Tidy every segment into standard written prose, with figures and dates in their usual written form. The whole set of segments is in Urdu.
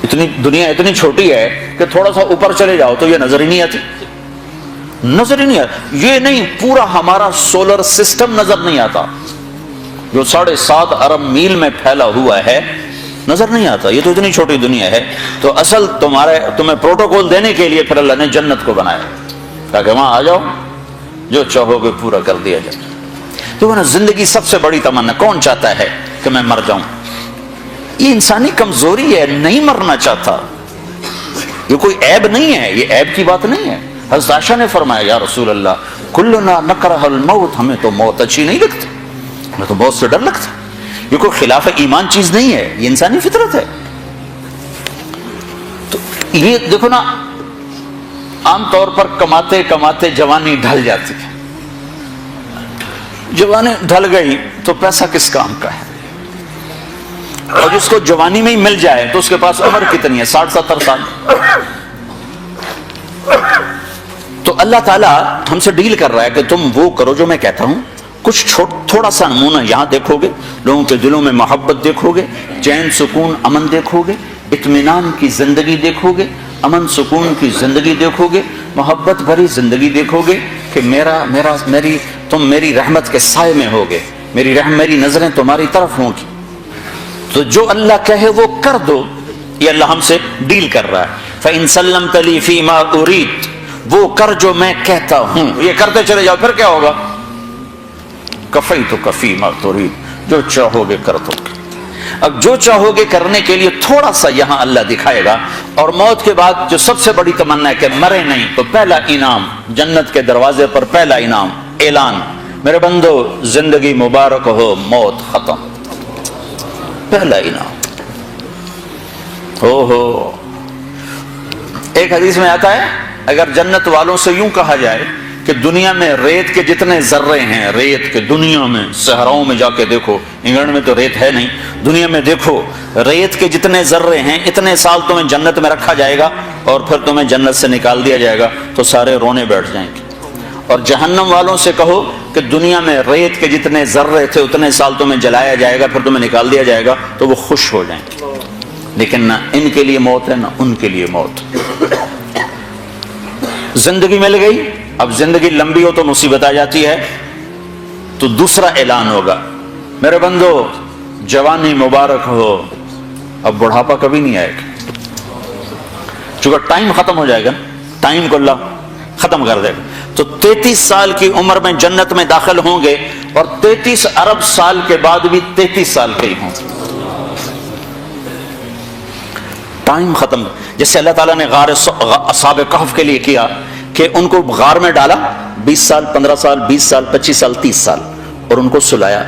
دنیا اتنی چھوٹی ہے کہ تھوڑا سا اوپر چلے جاؤ تو یہ نظر ہی نہیں آتی، نظر ہی نہیں آتی. یہ نہیں، پورا ہمارا سولر سسٹم نظر نہیں آتا جو 7.5 ارب میل میں پھیلا ہوا ہے، نظر نہیں آتا. یہ تو اتنی چھوٹی دنیا ہے. تو اصل تمہیں پروٹوکول دینے کے لیے پھر اللہ نے جنت کو بنایا تاکہ وہاں آ جاؤ، جو چاہو گے پورا کر دیا جائے. تو نا زندگی سب سے بڑی تمنا، کون چاہتا ہے کہ میں مر جاؤں؟ یہ انسانی کمزوری ہے، نہیں مرنا چاہتا. یہ کوئی عیب نہیں ہے، یہ عیب کی بات نہیں ہے. حضرت عائشہ نے فرمایا یا رسول اللہ کلنا نکرہ الموت، ہمیں تو موت اچھی نہیں لگتی، ہمیں تو موت سے ڈر لگتا. یہ کوئی خلاف ایمان چیز نہیں ہے، یہ انسانی فطرت ہے. تو یہ دیکھو نا، عام طور پر کماتے کماتے جوانی ڈھل جاتی ہے. جوانی ڈھل گئی تو پیسہ کس کام کا ہے؟ اور جس کو جوانی میں ہی مل جائے تو اس کے پاس عمر کتنی ہے؟ 60-70 سال. تو اللہ تعالیٰ ہم سے ڈیل کر رہا ہے کہ تم وہ کرو جو میں کہتا ہوں. کچھ تھوڑا سا نمونہ یہاں دیکھو گے، لوگوں کے دلوں میں محبت دیکھو گے، چین سکون امن دیکھو گے، اطمینان کی زندگی دیکھو گے، امن سکون کی زندگی دیکھو گے، محبت بھری زندگی دیکھو گے کہ تم میری رحمت کے سائے میں ہوگے، میری نظریں تمہاری طرف ہوں گی. تو جو اللہ کہے وہ کر دو، یہ اللہ ہم سے ڈیل کر رہا ہے. فَإِن سَلَّمْتَ لِي فِي مَا أُرِيدُ، وہ کر جو میں کہتا ہوں، یہ کرتے چلے جاؤ. پھر کیا ہوگا؟ کفیتک فی ما ترید، جو چاہو گے کر دو. اب جو چاہو گے کرنے کے لیے تھوڑا سا یہاں اللہ دکھائے گا. اور موت کے بعد جو سب سے بڑی تمنا ہے کہ مرے نہیں، تو پہلا انعام جنت کے دروازے پر، پہلا انعام اعلان، میرے بندو زندگی مبارک ہو، موت ختم. پہلا انعام. ہو ایک حدیث میں آتا ہے اگر جنت والوں سے یوں کہا جائے کہ دنیا میں ریت کے جتنے ذرے ہیں، ریت کے دنیا میں صحراؤں میں جا کے دیکھو، انگلینڈ میں تو ریت ہے نہیں، دنیا میں دیکھو ریت کے جتنے ذرے ہیں، اتنے سال تمہیں جنت میں رکھا جائے گا اور پھر تمہیں جنت سے نکال دیا جائے گا تو سارے رونے بیٹھ جائیں گے. اور جہنم والوں سے کہو کہ دنیا میں ریت کے جتنے ذرے تھے اتنے سال تمہیں جلایا جائے گا، پھر تمہیں نکال دیا جائے گا تو وہ خوش ہو جائیں گے. لیکن نہ ان کے لیے موت ہے نہ ان کے لیے موت. زندگی مل گئی، اب زندگی لمبی ہو تو مصیبت آ جاتی ہے. تو دوسرا اعلان ہوگا، میرے بندو جوانی مبارک ہو، اب بڑھاپا کبھی نہیں آئے گا. چونکہ ٹائم ختم ہو جائے گا، ٹائم کو اللہ ختم کر دے گا. تو 33 سال کی عمر میں جنت میں داخل ہوں گے اور 33 ارب سال کے بعد بھی 33 سال کے ہی ہوں گے. ٹائم ختم. جیسے اللہ تعالیٰ نے غار اصحاب کہف کے لیے کیا کہ ان کو غار میں ڈالا 20 سال 15 سال 20 سال 25 سال 30 سال اور ان کو سلایا.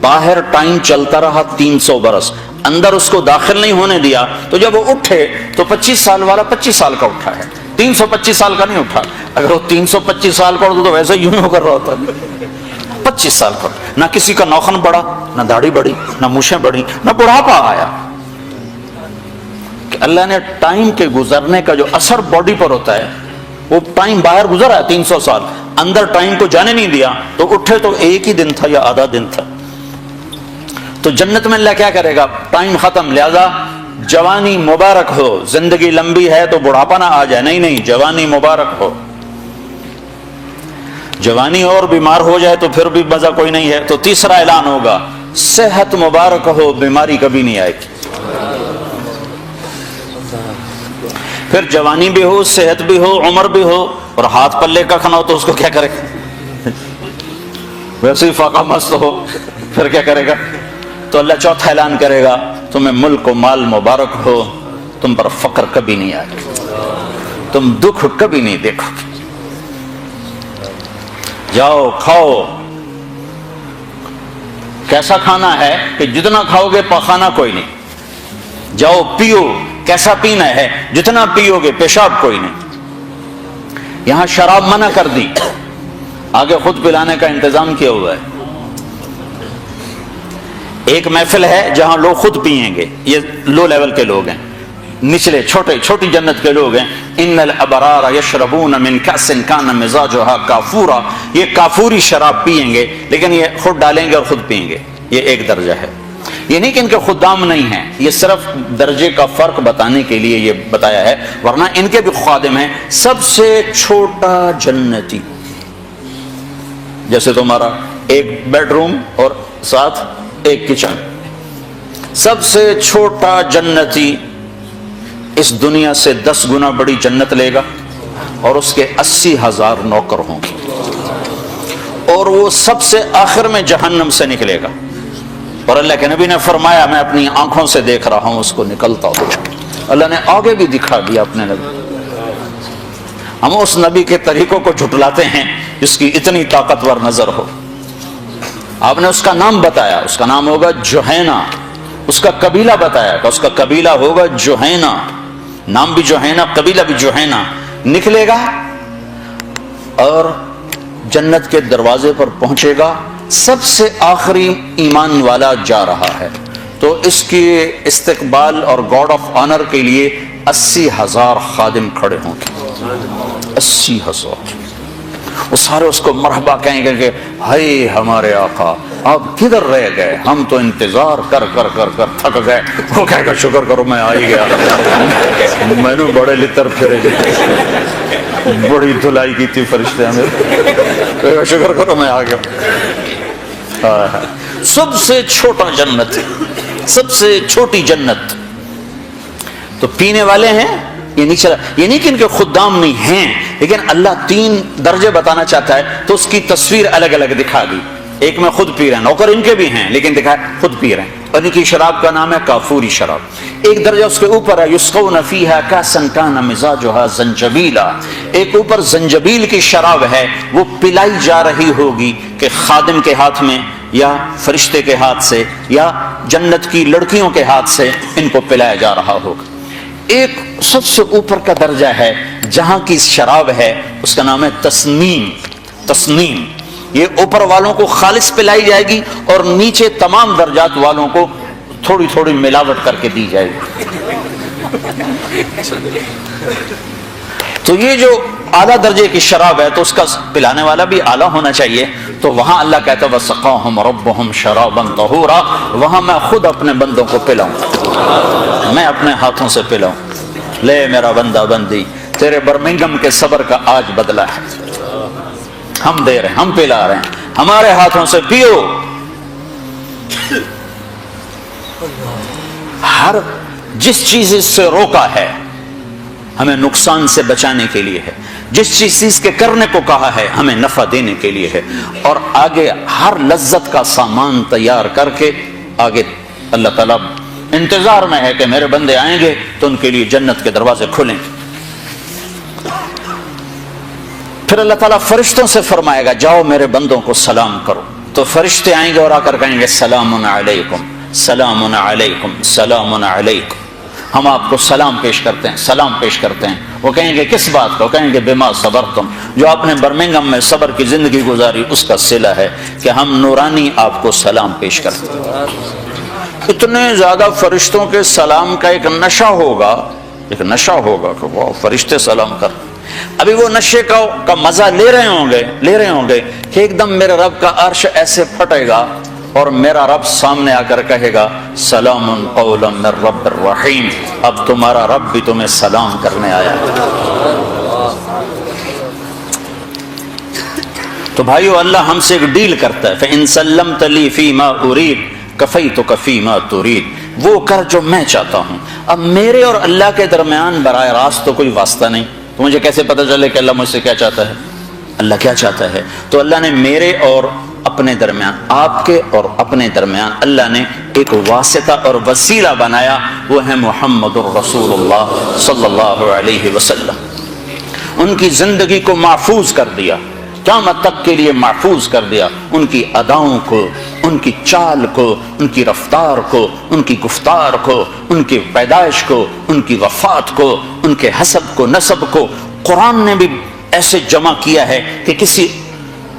باہر ٹائم چلتا رہا 300 برس، اندر اس کو داخل نہیں ہونے دیا. تو جب وہ اٹھے تو 25 سال والا 25 سال کا اٹھا ہے، 325 سال کا نہیں اٹھا. اگر وہ 325 سال کا اٹھا تو ویسے یوں ہو کر رہا ہوتا. 25 سال کا، نہ کسی کا نوخن بڑھا، نہ داڑھی بڑھی، نہ مونچھیں بڑھی، نہ بڑھاپا آیا. کہ اللہ نے ٹائم کے گزرنے کا جو اثر باڈی پر ہوتا ہے، وہ ٹائم باہر گزرا ہے 300 سال، اندر ٹائم کو جانے نہیں دیا. تو اٹھے تو ایک ہی دن تھا یا آدھا دن تھا. تو جنت میں اللہ کیا کرے گا؟ ٹائم ختم. لہذا جوانی مبارک ہو، زندگی لمبی ہے تو بڑھاپا نہ آ جائے. نہیں، جوانی مبارک ہو. جوانی اور بیمار ہو جائے تو پھر بھی مزہ کوئی نہیں ہے. تو تیسرا اعلان ہوگا، صحت مبارک ہو، بیماری کبھی نہیں آئے گی. پھر جوانی بھی ہو، صحت بھی ہو، عمر بھی ہو اور ہاتھ پلے کا کھانا ہو تو اس کو کیا کرے گا؟ ویسے ہی فاقہ مست ہو پھر کیا کرے گا؟ تو اللہ چوتھا اعلان کرے گا، تمہیں ملک و مال مبارک ہو، تم پر فقر کبھی نہیں آئے گا، تم دکھ کبھی نہیں دیکھو گے. جاؤ کھاؤ. کیسا کھانا ہے کہ جتنا کھاؤ گے پخانا کوئی نہیں. جاؤ پیو. کیسا پینا ہے؟ جتنا پیو گے پیشاب کوئی نہیں. یہاں شراب منع کر دی، آگے خود پلانے کا انتظام کیا ہوا ہے. ایک محفل ہے جہاں لوگ خود پیئیں گے. یہ لو لیول کے لوگ ہیں، نچلے چھوٹی جنت کے لوگ ہیں. ان الابرار یشربون من کأس کان مزاجها کافورا. یہ کافوری شراب پئیں گے، لیکن یہ خود ڈالیں گے اور خود پئیں گے. یہ ایک درجہ ہے. یہ نہیں کہ ان کے خدام نہیں ہیں، یہ صرف درجے کا فرق بتانے کے لیے یہ بتایا ہے، ورنہ ان کے بھی خادم ہیں۔ سب سے چھوٹا جنتی، جیسے تمہارا ایک بیڈ روم اور ساتھ ایک کچن، سب سے چھوٹا جنتی اس دنیا سے 10 گنا بڑی جنت لے گا، اور اس کے 80,000 نوکر ہوں گے، اور وہ سب سے آخر میں جہنم سے نکلے گا، اور اللہ کے نبی نے فرمایا میں اپنی آنکھوں سے دیکھ رہا ہوں اس کو نکلتا ہوں۔ اللہ نے آگے بھی دکھا دیا اپنے نبی۔ ہم اس نبی کے طریقوں کو جھٹلاتے ہیں جس کی اتنی طاقتور نظر ہو۔ آپ نے اس کا نام بتایا، اس کا نام ہوگا جوہینہ، اس کا قبیلہ بتایا کہ اس کا قبیلہ ہوگا جوہینہ، نام بھی جوہینہ، قبیلہ بھی جوہینہ، نکلے گا اور جنت کے دروازے پر پہنچے گا، سب سے آخری ایمان والا جا رہا ہے، تو اس کی استقبال اور گارڈ آف آنر کے لیے 80,000 خادم کھڑے ہوں گے، 80,000، وہ سارے اس کو مرحبا کہیں گے کہ ہائے ہمارے آقا آپ کدھر رہ گئے، ہم تو انتظار کر کر کر کر تھک گئے۔ وہ کہے گا شکر کرو میں آ ہی گیا، میں نے بڑے لتر پھرے بڑی دھلائی کی تھی فرشتے ہمیں، شکر کرو میں آ گیا۔ سب سے چھوٹا جنت، سب سے چھوٹی جنت۔ تو پینے والے ہیں، یہ نہیں کہ ان کے خدام نہیں ہیں، لیکن اللہ 3 درجے بتانا چاہتا ہے تو اس کی تصویر الگ الگ دکھا دی۔ ایک میں خود پی رہے ہیں، نوکر ان کے بھی ہیں لیکن دکھا خود پی رہے ہیں، اور ان کی شراب کا نام ہے کافوری شراب۔ ایک درجہ اس کے اوپر ہے یسقون فیہا کاسا کان مزاجھا زنجبیلا، ایک اوپر زنجبیل کی شراب ہے، وہ پلائی جا رہی ہوگی کہ خادم کے ہاتھ میں یا فرشتے کے ہاتھ سے یا جنت کی لڑکیوں کے ہاتھ سے ان کو پلایا جا رہا ہوگا۔ ایک سب سے اوپر کا درجہ ہے جہاں کی شراب ہے، اس کا نام ہے تسنیم۔ تسنیم یہ اوپر والوں کو خالص پلائی جائے گی اور نیچے تمام درجات والوں کو تھوڑی تھوڑی ملاوٹ کر کے دی جائے گی۔ تو یہ جو اعلیٰ درجے کی شراب ہے تو اس کا پلانے والا بھی اعلیٰ ہونا چاہیے، تو وہاں اللہ کہتا ہے وَسَقَاهُمْ رَبُّهُمْ شَرَابًا طَهُورًا، وہاں میں خود اپنے بندوں کو پلاؤں، میں اپنے ہاتھوں سے پلاؤں۔ لے میرا بندہ بندی، تیرے برمنگم کے صبر کا آج بدلہ ہے، ہم دے رہے ہیں، ہم پلا رہے ہیں، ہمارے ہاتھوں سے پیو۔ ہر جس چیز سے روکا ہے ہمیں نقصان سے بچانے کے لیے ہے، جس چیز کے کرنے کو کہا ہے ہمیں نفع دینے کے لیے ہے، اور آگے ہر لذت کا سامان تیار کر کے آگے اللہ تعالیٰ انتظار میں ہے کہ میرے بندے آئیں گے تو ان کے لیے جنت کے دروازے کھلیں گے۔ پھر اللہ تعالیٰ فرشتوں سے فرمائے گا جاؤ میرے بندوں کو سلام کرو، تو فرشتے آئیں گے اور آ کر کہیں گے سلام علیکم سلام علیکم سلام علیکم، ہم آپ کو سلام پیش کرتے ہیں، سلام پیش کرتے ہیں۔ وہ کہیں گے کس بات کو؟ کہیں گے بما صبرتم، جو آپ نے برمنگم میں صبر کی زندگی گزاری اس کا صلہ ہے کہ ہم نورانی آپ کو سلام پیش کرتے ہیں۔ اتنے زیادہ فرشتوں کے سلام کا ایک نشہ ہوگا، ایک نشہ ہوگا کہ وہ فرشتے سلام کر، ابھی وہ نشے کا مزہ لے رہے ہوں گے کہ ایک دم میرے رب کا عرش ایسے پھٹے گا اور میرا رب سامنے آ کر کہے گا سلام قولا من رب الرحیم، اب تمہارا رب بھی تمہیں سلام کرنے آیا ہے۔ تو بھائیو اللہ ہم سے ایک ڈیل کرتا ہے، فَإِن سَلَّمْتَ لِي فِي مَا أُرِيدُ كَفَيْتُكَ فِي مَا تُرِيدُ، وہ کر جو میں چاہتا ہوں۔ اب میرے اور اللہ کے درمیان براہ راست تو کوئی واسطہ نہیں، تو مجھے کیسے پتہ چلے کہ اللہ مجھ سے کیا چاہتا ہے، اللہ کیا چاہتا ہے؟ تو اللہ نے میرے اور اپنے درمیان، آپ کے اور اپنے درمیان اللہ نے ایک واسطہ اور وسیلہ بنایا، وہ ہے محمد الرسول اللہ صلی اللہ علیہ وسلم۔ ان کی زندگی کو محفوظ کر دیا، قیامت تک کے لیے محفوظ کر دیا، ان کی اداؤں کو، ان کی چال کو، ان کی رفتار کو، ان کی گفتار کو، ان کی پیدائش کو، ان کی وفات کو، ان کے حسب کو، نسب کو قرآن نے بھی ایسے جمع کیا ہے کہ کسی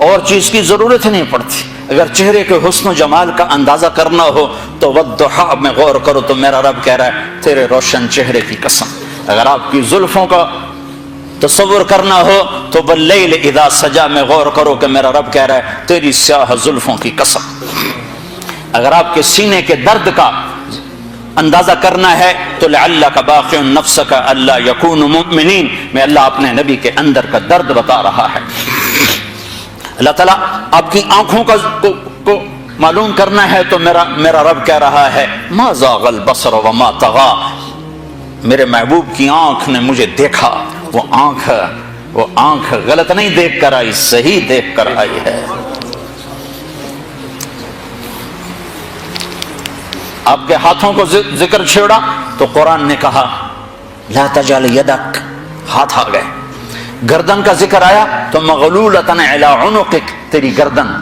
اور چیز کی ضرورت نہیں پڑتی۔ اگر چہرے کے حسن و جمال کا اندازہ کرنا ہو تو والضحیٰ میں غور کرو تو میرا رب کہہ رہا ہے تیرے روشن چہرے کی قسم۔ اگر آپ کی زلفوں کا تصور کرنا ہو تو باللیل اذا سجا میں غور کرو کہ میرا رب کہہ رہا ہے تیری سیاہ زلفوں کی قسم۔ اگر آپ کے سینے کے درد کا اندازہ کرنا ہے تو لعلک باخع نفسک الا یکونوا مؤمنین میں اللہ اپنے نبی کے اندر کا درد بتا رہا ہے. اللہ تعالیٰ آپ کی آنکھوں کو معلوم کرنا ہے تو میرا رب کہہ رہا ہے ما زاغ البصر وما طغى. میرے محبوب کی آنکھ نے مجھے دیکھا، وہ آنکھ غلط نہیں دیکھ کر آئی، صحیح دیکھ کر آئی ہے. آپ کے ہاتھوں کو ذکر چھیڑا تو قرآن نے کہا لا تجعل یدک، ہاتھ آ گئے. گردن کا ذکر آیا تو مغلولۃ علی عنقک، تیری گردن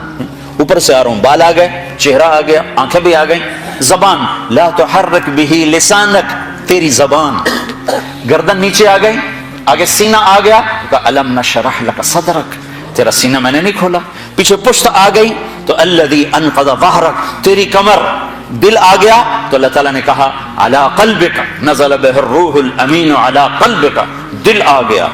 اوپر سے آ رہا ہوں، بال آ گئے، چہرہ آ گیا، آنکھیں بھی آ گئیں. زبان لا تحرک بہ لسانک، تیری زبان. گردن نیچے آ گئی، آگے سینہ آ گیا کہ الم نشرح لک صدرک، تیرا سینہ میں نے نہیں کھولا. پیچھے پشت آ گئی تو الذی انقض ظہرک، تیری کمر. دل آ گیا تو اللہ تعالیٰ نے کہا علی قلبک نزل بہ الروح الامین علی قلبک، دل آ گیا.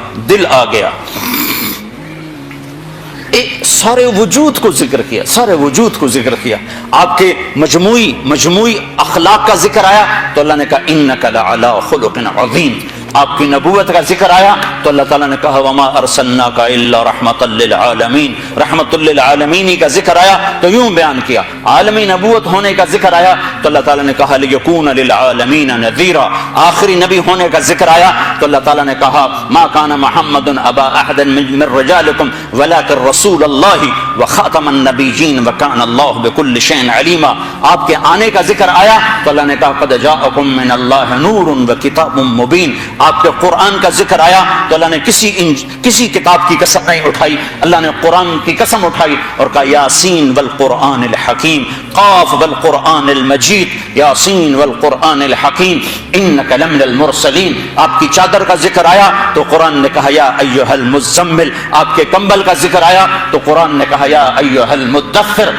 سارے وجود کو ذکر کیا، سارے وجود کو ذکر کیا. آپ کے مجموعی اخلاق کا ذکر آیا تو اللہ نے کہا انک لعلی خلق عظیم. آپ کی نبوت کا ذکر آیا تو اللہ تعالیٰ نے کہا وما ارسلناک الا رحمۃ للعالمین. رحمۃ للعالمین کا ذکر آیا تو یوں بیان کیا. عالمی نبوت ہونے کا ذکر آیا تو اللہ تعالیٰ نے کہا لیکون للعالمین نذیرا. آخری نبی ہونے کا ذکر آیا تو اللہ تعالیٰ نے کہا ما کان محمد ابا احد من رجالکم ولکن رسول اللہ وخاتم النبیین وکان اللہ بکل شیء علیما. آپ کے آنے کا ذکر آیا تو اللہ نے کہا قد جاءکم من اللہ نور وکتاب مبین. آپ کے قرآن کا ذکر آیا تو اللہ نے کسی کتاب کی قسم نہیں اٹھائی، اللہ نے قرآن کی قسم اٹھائی اور کہا یاسین والقرآن الحکیم، قاف والقرآن المجید، یاسین والقرآن الحکیم انک لمن المرسلین. آپ کی چادر کا ذکر آیا تو قرآن نے کہا یا ایھا المزمل. آپ کے کمبل کا ذکر آیا تو قرآن نے کہا یا ایھا المدثر.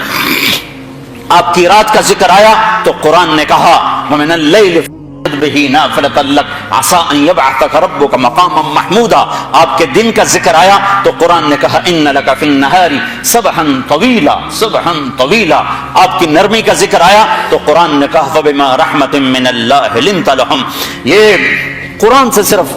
آپ کی رات کا ذکر آیا تو قرآن نے کہا ومن اللیل به نافلة لك عسى ان يبعثك ربك مقاما محمودا. آپ کے دن کا ذکر آیا تو قرآن نے کہا ان لك في النهار سبحا طويلا. آپ کی نرمی کا ذکر آیا تو قرآن نے کہا فبما رحمة من الله لنت لهم. یہ قرآن سے صرف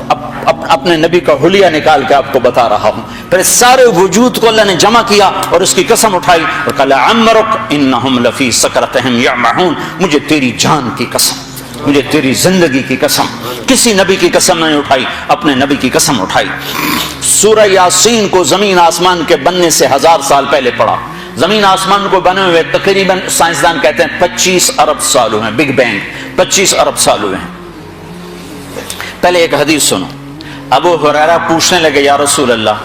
اپنے نبی کا حلیہ نکال کے آپ کو بتا رہا ہوں. پھر سارے وجود کو اللہ نے جمع کیا اور اس کی قسم اٹھائی اور کہا لعمرک انہم لفی سکرتہم یعمہون. مجھے تیری جان کی قسم، مجھے تیری زندگی کی قسم. کسی نبی کی قسم نہیں اٹھائی، اپنے نبی کی قسم اٹھائی. سورہ یاسین کو زمین آسمان کے بننے سے 1000 سال پہلے پڑھا. زمین آسمان کو بنے ہوئے تقریباً سائنسدان کہتے ہیں 25 ارب سال ہوئے ہیں. بگ بینگ 25 ارب سال ہوئے ہیں. پہلے ایک حدیث سنو. ابو ہریرہ پوچھنے لگے یا رسول اللہ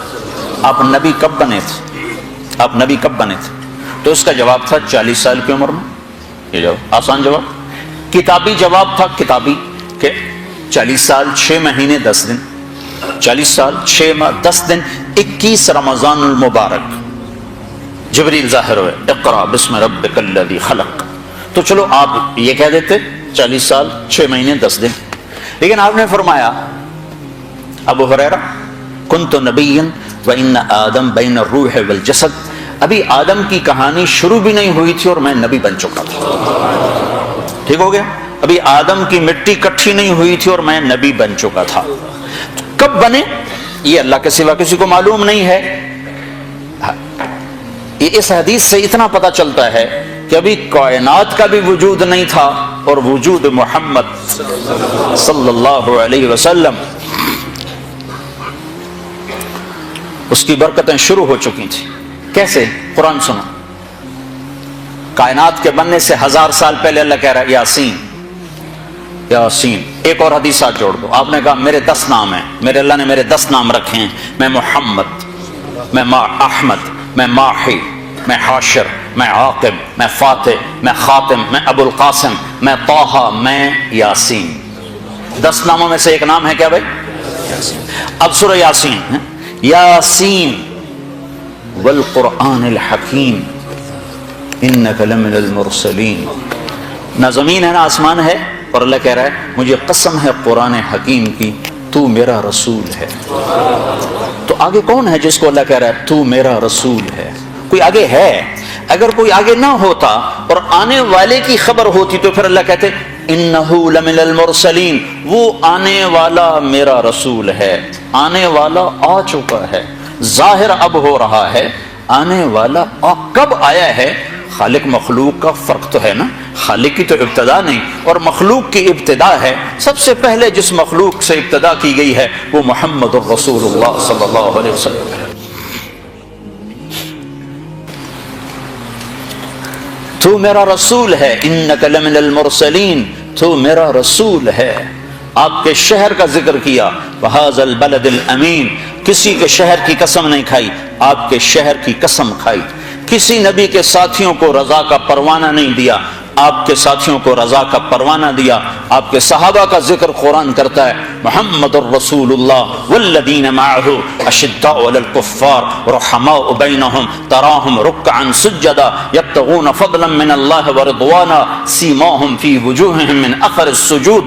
آپ نبی کب بنے تھے؟ تو اس کا جواب تھا 40 سال کی عمر میں. یہ جواب آسان جواب، کتابی جواب تھا، کتابی کہ 40 سال 6 مہینے 10 دن، 40 سال 6 ماہ 10 دن. 21 رمضان المبارک جبریل ظاہر ہوئے اقرا بسم ربک الذی خلق. تو چلو آپ یہ کہہ دیتے 40 سال 6 مہینے 10 دن. لیکن آپ نے فرمایا ابو ہریرہ کنت نبیا وان آدم بین الروح والجسد. ابھی آدم کی کہانی شروع بھی نہیں ہوئی تھی اور میں نبی بن چکا تھا. ٹھیک ہو گیا؟ ابھی آدم کی مٹی کٹھی نہیں ہوئی تھی اور میں نبی بن چکا تھا. کب بنے یہ اللہ کے سوا کسی کو معلوم نہیں ہے. اس حدیث سے اتنا پتہ چلتا ہے کہ ابھی کائنات کا بھی وجود نہیں تھا اور وجود محمد صلی اللہ علیہ وسلم اس کی برکتیں شروع ہو چکی تھی. کیسے؟ قرآن سنو. کائنات کے بننے سے 1000 سال پہلے اللہ کہہ رہا ہے یاسین یاسین. ایک اور حدیثات جوڑ دو. آپ نے کہا میرے 10 نام ہیں، میرے اللہ نے میرے 10 نام رکھے ہیں. میں محمد، میں احمد، میں ماحی، میں حاشر، میں عاقب، میں فاتح، میں خاتم، میں ابو القاسم، میں طٰہٰ، میں یاسین. 10 ناموں میں سے ایک نام ہے کیا بھائی؟ اب سورہ یاسین. یاسین والقرآن الحکیم انک لمن المرسلین. نہ زمین ہے نہ آسمان ہے اور اللہ کہہ رہا ہے مجھے قسم ہے قرآن حکیم کی تو میرا رسول ہے. تو آگے کون ہے جس کو اللہ کہہ رہا ہے تو میرا رسول ہے؟ کوئی آگے ہے؟ اگر کوئی آگے نہ ہوتا اور آنے والے کی خبر ہوتی تو پھر اللہ کہتے انہو لمن المرسلین، وہ آنے والا میرا رسول ہے، آنے والا آ چکا ہے، ظاہر اب ہو رہا ہے، آنے والا کب آیا ہے؟ خالق مخلوق کا فرق تو ہے نا، خالق کی تو ابتدا نہیں اور مخلوق کی ابتدا ہے۔ سب سے پہلے جس مخلوق سے ابتدا کی گئی ہے وہ محمد الرسول اللہ صلی اللہ علیہ وسلم ہے۔ تو میرا رسول ہے، انک لمن المرسلین، تو میرا رسول ہے۔ آپ کے شہر کا ذکر کیا، وہذا البلد الامین، کسی کے شہر کی قسم نہیں کھائی، آپ کے شہر کی قسم کھائی۔ کسی نبی کے ساتھیوں کو رضا کا پروانہ نہیں دیا، آپ کے ساتھیوں کو رضا کا پروانہ دیا۔ آپ کے صحابہ کا ذکر قرآن کرتا ہے، محمد الرسول اللہ والذین معہ اشداء علی الکفار رحماء بینہم تراہم رکعا سجدا یبتغون فضلا من اللہ ورضوانا سیماہم فی وجوہہم من اثر السجود۔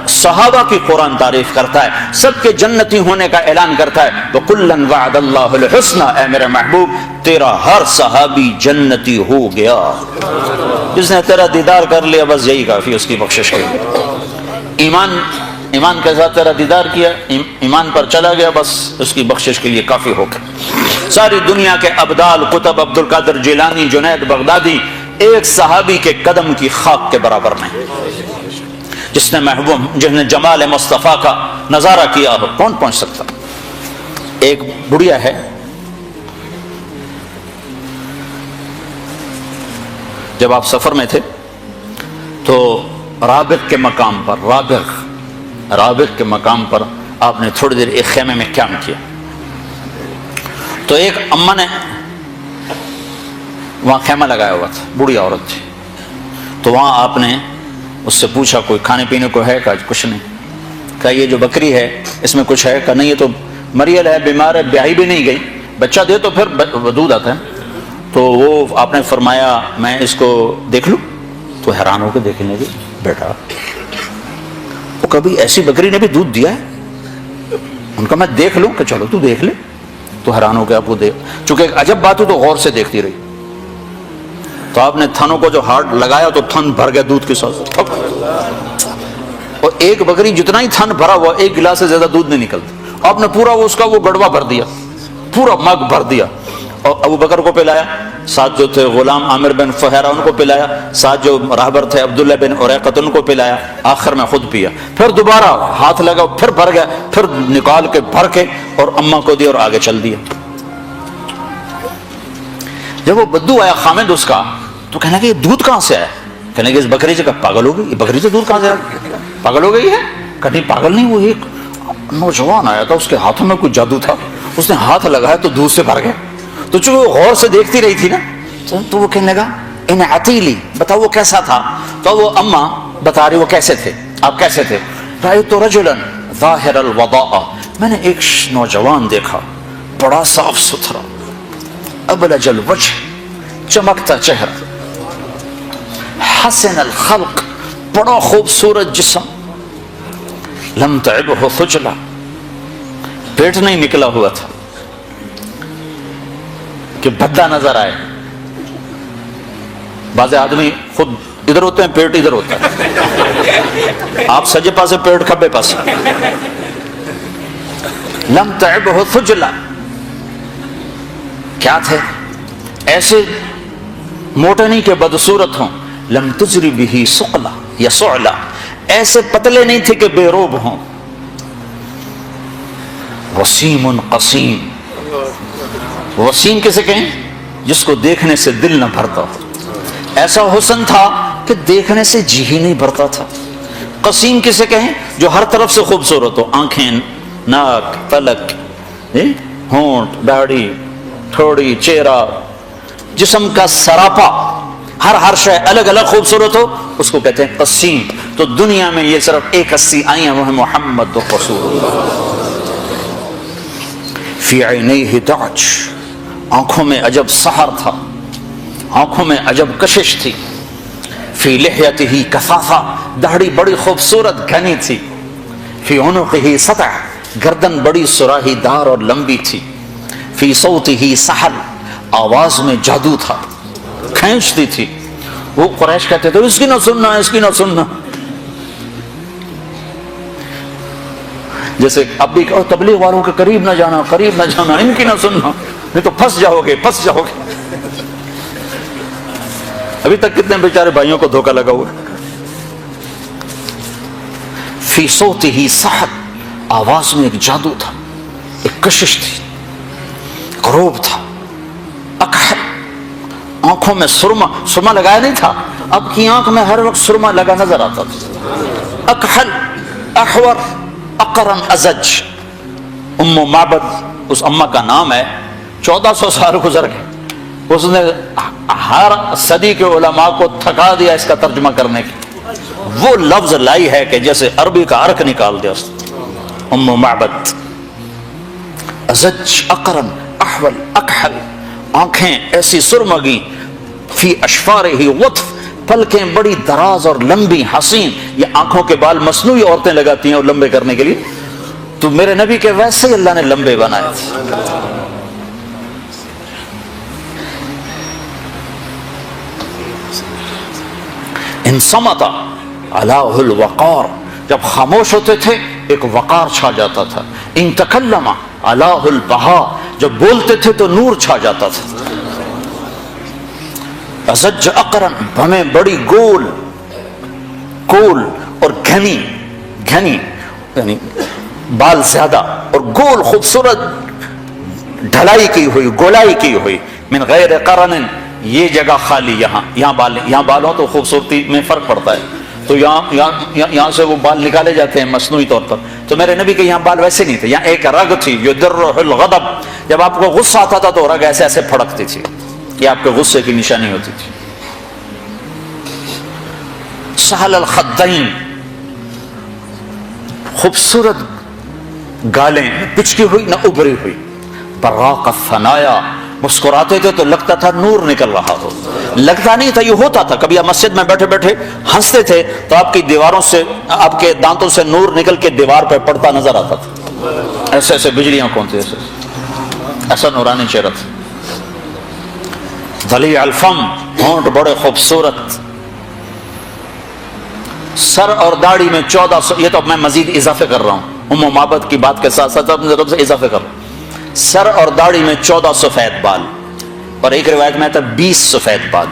صحابہ کی قرآن تعریف کرتا ہے، سب کے جنتی ہونے کا اعلان کرتا ہے، وَكُلًّا وَعَدَ اللَّهُ الْحُسْنَى، اے میرے محبوب تیرا ہر صحابی جنتی ہو گیا۔ جس نے تیرا دیدار کر لیا بس یہی کافی اس کی بخشش کے لیے۔ ایمان کے ساتھ تیرا دیدار کیا، ایمان پر چلا گیا، بس اس کی بخشش کے لیے کافی ہو گیا۔ ساری دنیا کے ابدال، قطب، عبد القادر جیلانی، جنید بغدادی ایک صحابی کے قدم کی خاک کے برابر نہیں۔ جس نے جمال مصطفیٰ کا نظارہ کیا ہو کون پہنچ سکتا؟ ایک بڑھیا ہے، جب آپ سفر میں تھے تو رابغ کے مقام پر آپ نے تھوڑی دیر ایک خیمے میں قیام کیا، تو ایک اماں نے وہاں خیمہ لگایا ہوا تھا، بوڑھی عورت تھی، تو وہاں آپ نے اس سے پوچھا کوئی کھانے پینے کو ہے؟ کہا کچھ نہیں۔ کہا یہ جو بکری ہے اس میں کچھ ہے؟ کہا نہیں، یہ تو مریل ہے، بیمار ہے، بیاہی بھی نہیں گئی، بچہ دے تو پھر دودھ آتا ہے۔ تو وہ آپ نے فرمایا میں اس کو دیکھ لوں؟ تو حیران ہو کے دیکھنے لگے، بیٹا وہ کبھی ایسی بکری نے بھی دودھ دیا ہے؟ ان کا میں دیکھ لوں؟ کہ چلو تو دیکھ لے۔ تو حیران ہو کے آپ کو دیکھ، چونکہ ایک عجب بات ہو تو غور سے دیکھتی رہی، تو آپ نے تھنوں کو جو ہارڈ لگایا تو تھن بھر گیا دودھ کے ساتھ، اور ایک بکری جتنا ہی تھن بھرا ہوا ایک گلاس سے زیادہ دودھ نہیں نکلتا۔ آپ نے پورا اس کا وہ گڑوا بھر دیا، پورا مگ بھر دیا، اور ابو بکر کو پلایا، ساتھ جو تھے غلام عامر بن فہیرہ ان کو پلایا، ساتھ جو راہبر تھے عبداللہ بن اریقط ان کو پلایا، آخر میں خود پیا، پھر دوبارہ ہاتھ لگا، پھر بھر گیا، پھر نکال کے بھر کے اور اماں کو دیا اور آگے چل دیا۔ جب وہ بدو آیا خامد اس کا، تو کہنے لگا یہ دودھ کہاں سے آیا؟ کہنے لگا اس بکری سے۔ کہا پاگل ہو گئی، یہ بکری سے دودھ کہاں سے آیا؟ پاگل ہو گئی ہے؟ کہ نہیں پاگل نہیں، وہ ایک نوجوان آیا تھا، اس کے ہاتھوں میں کوئی جادو تھا، اس نے ہاتھ لگایا تو دودھ سے بھر گیا۔ تو چونکہ وہ غور سے دیکھتی رہی تھی نا، تو وہ کہنے لگا ان عتیلی، بتاؤ وہ کیسا تھا؟ تو وہ اماں بتا رہی وہ کیسے تھے، آپ کیسے تھے؟ رأیت رجلا ظاہر الوضاء، میں نے ایک نوجوان دیکھا، بڑا صاف ستھرا، ابلج الوجہ، چمکتا چہرہ، حسن الخلق، بڑا خوبصورت جسم، لم تعبہ خجلہ، پیٹ نہیں نکلا ہوا تھا کہ بھدا نظر آئے۔ بعض آدمی خود ادھر ہوتے ہیں، پیٹ ادھر ہوتا ہے، آپ سجے پاسے پیٹ کھبے پاسے۔ لم تعبہ خجلہ، کیا تھے؟ ایسے موٹے نہیں کہ بدصورت ہوں، لم تجری بھی سقلا یا سعلا، ایسے پتلے نہیں تھے کہ بے روب ہوں، وسیم قسیم، وسیم کسے کہیں؟ جس کو دیکھنے سے دل نہ بھرتا ہو، ایسا حسن تھا کہ دیکھنے سے جی ہی نہیں بھرتا تھا۔ قسیم کسے کہیں؟ جو ہر طرف سے خوبصورت ہو، آنکھیں، ناک، پلک، ہونٹ، داڑھی، تھوڑی، چہرہ، جسم کا سراپا، ہر شے الگ الگ خوبصورت ہو، اس کو کہتے ہیں قسیم۔ تو دنیا میں یہ صرف ایک ہستی آئی ہیں، وہ ہے محمد رسول اللہ۔ فی عینیہ دعج، آنکھوں میں عجب سحر تھا، آنکھوں میں عجب کشش تھی۔ فی لحیتہ کثافہ، داڑھی بڑی خوبصورت گھنی تھی۔ فی عنقہ سطع، گردن بڑی سراہی دار اور لمبی تھی۔ فی صوتہ سحر، آواز میں جادو تھا۔ کھینچتی تھی. وہ قریش کہتے تھے اس کی نہ سننا، اس کی نہ سننا. جیسے اب بھی کہو تبلیغ والوں کے قریب نہ جانا، قریب نہ جانا، ان کی نہ سننا، نہیں تو پھنس جاؤ گے، پھنس جاؤ گے. ابھی تک کتنے بیچارے بھائیوں کو دھوکہ لگا ہوا. فی صوتہ سحر، آواز میں ایک جادو تھا، ایک کشش تھی، غروب تھا. اکحل، آنکھوں میں سرما لگایا نہیں تھا، اب کی آنکھ میں ہر وقت سرما لگا نظر آتا تھا. اکحل، احور، اقرن، ازج. ام معبد اس اماں کا نام ہے. 1400 سال گزر گئے، اس نے ہر صدی کے علماء کو تھکا دیا اس کا ترجمہ کرنے کی. وہ لفظ لائی ہے کہ جیسے عربی کا عرق نکال دیا. ام معبد، ازج، اقرن، احول، اکحل، آنکھیں ایسی سرمگی، فی اشفارہ وطف، پلکیں بڑی دراز اور لمبی حسین. یہ آنکھوں کے بال مصنوعی عورتیں لگاتی ہیں اور لمبے کرنے کے لیے، تو میرے نبی کے ویسے ہی اللہ نے لمبے بنائے تھے. ان صمت علیہ الوقار، جب خاموش ہوتے تھے ایک وقار چھا جاتا تھا. ان تکلم علیہ البہا، جب بولتے تھے تو نور چھا جاتا تھا. ازج اقرن، بھمیں بڑی گول اور گھنی یعنی بال زیادہ اور گول، خوبصورت ڈھلائی کی ہوئی، گولائی کی ہوئی. من غیر قرن، یہ جگہ خالی، یہاں بال ہو تو خوبصورتی میں فرق پڑتا ہے، تو یہاں سے وہ بال نکالے جاتے ہیں مصنوعی طور پر. تو میرے نبی کے یہاں بال ویسے نہیں تھے. یہاں ایک رگ تھی، یدرہ الغضب، جب آپ کو غصہ آتا تھا تو رگ ایسے ایسے پھڑکتی تھی، یہ آپ کے غصے کی نشانی ہوتی تھی. سہل الخدین، خوبصورت گالیں، پچکی ہوئی نہ ابری ہوئی. براق الثنایا، مسکراتے تھے تو لگتا تھا نور نکل رہا ہو. لگتا نہیں تھا، یہ ہوتا تھا. کبھی آپ مسجد میں بیٹھے بیٹھے ہنستے تھے تو آپ کی دیواروں سے، آپ کے دانتوں سے نور نکل کے دیوار پہ پڑتا نظر آتا تھا. ایسے ایسے بجلیاں کونتی، ایسا نورانی چہرہ تھا. ضلیع الفم، ہونٹ بڑے خوبصورت. سر اور داڑھی میں 1400، یہ تو اب میں مزید اضافے کر رہا ہوں، ام معبد کی بات کے ساتھ ساتھ اپنی طرف سے اضافے کر رہا ہوں. سر اور داڑھی میں 14 سفید بال، اور ایک روایت میں آتا 20 سفید بال.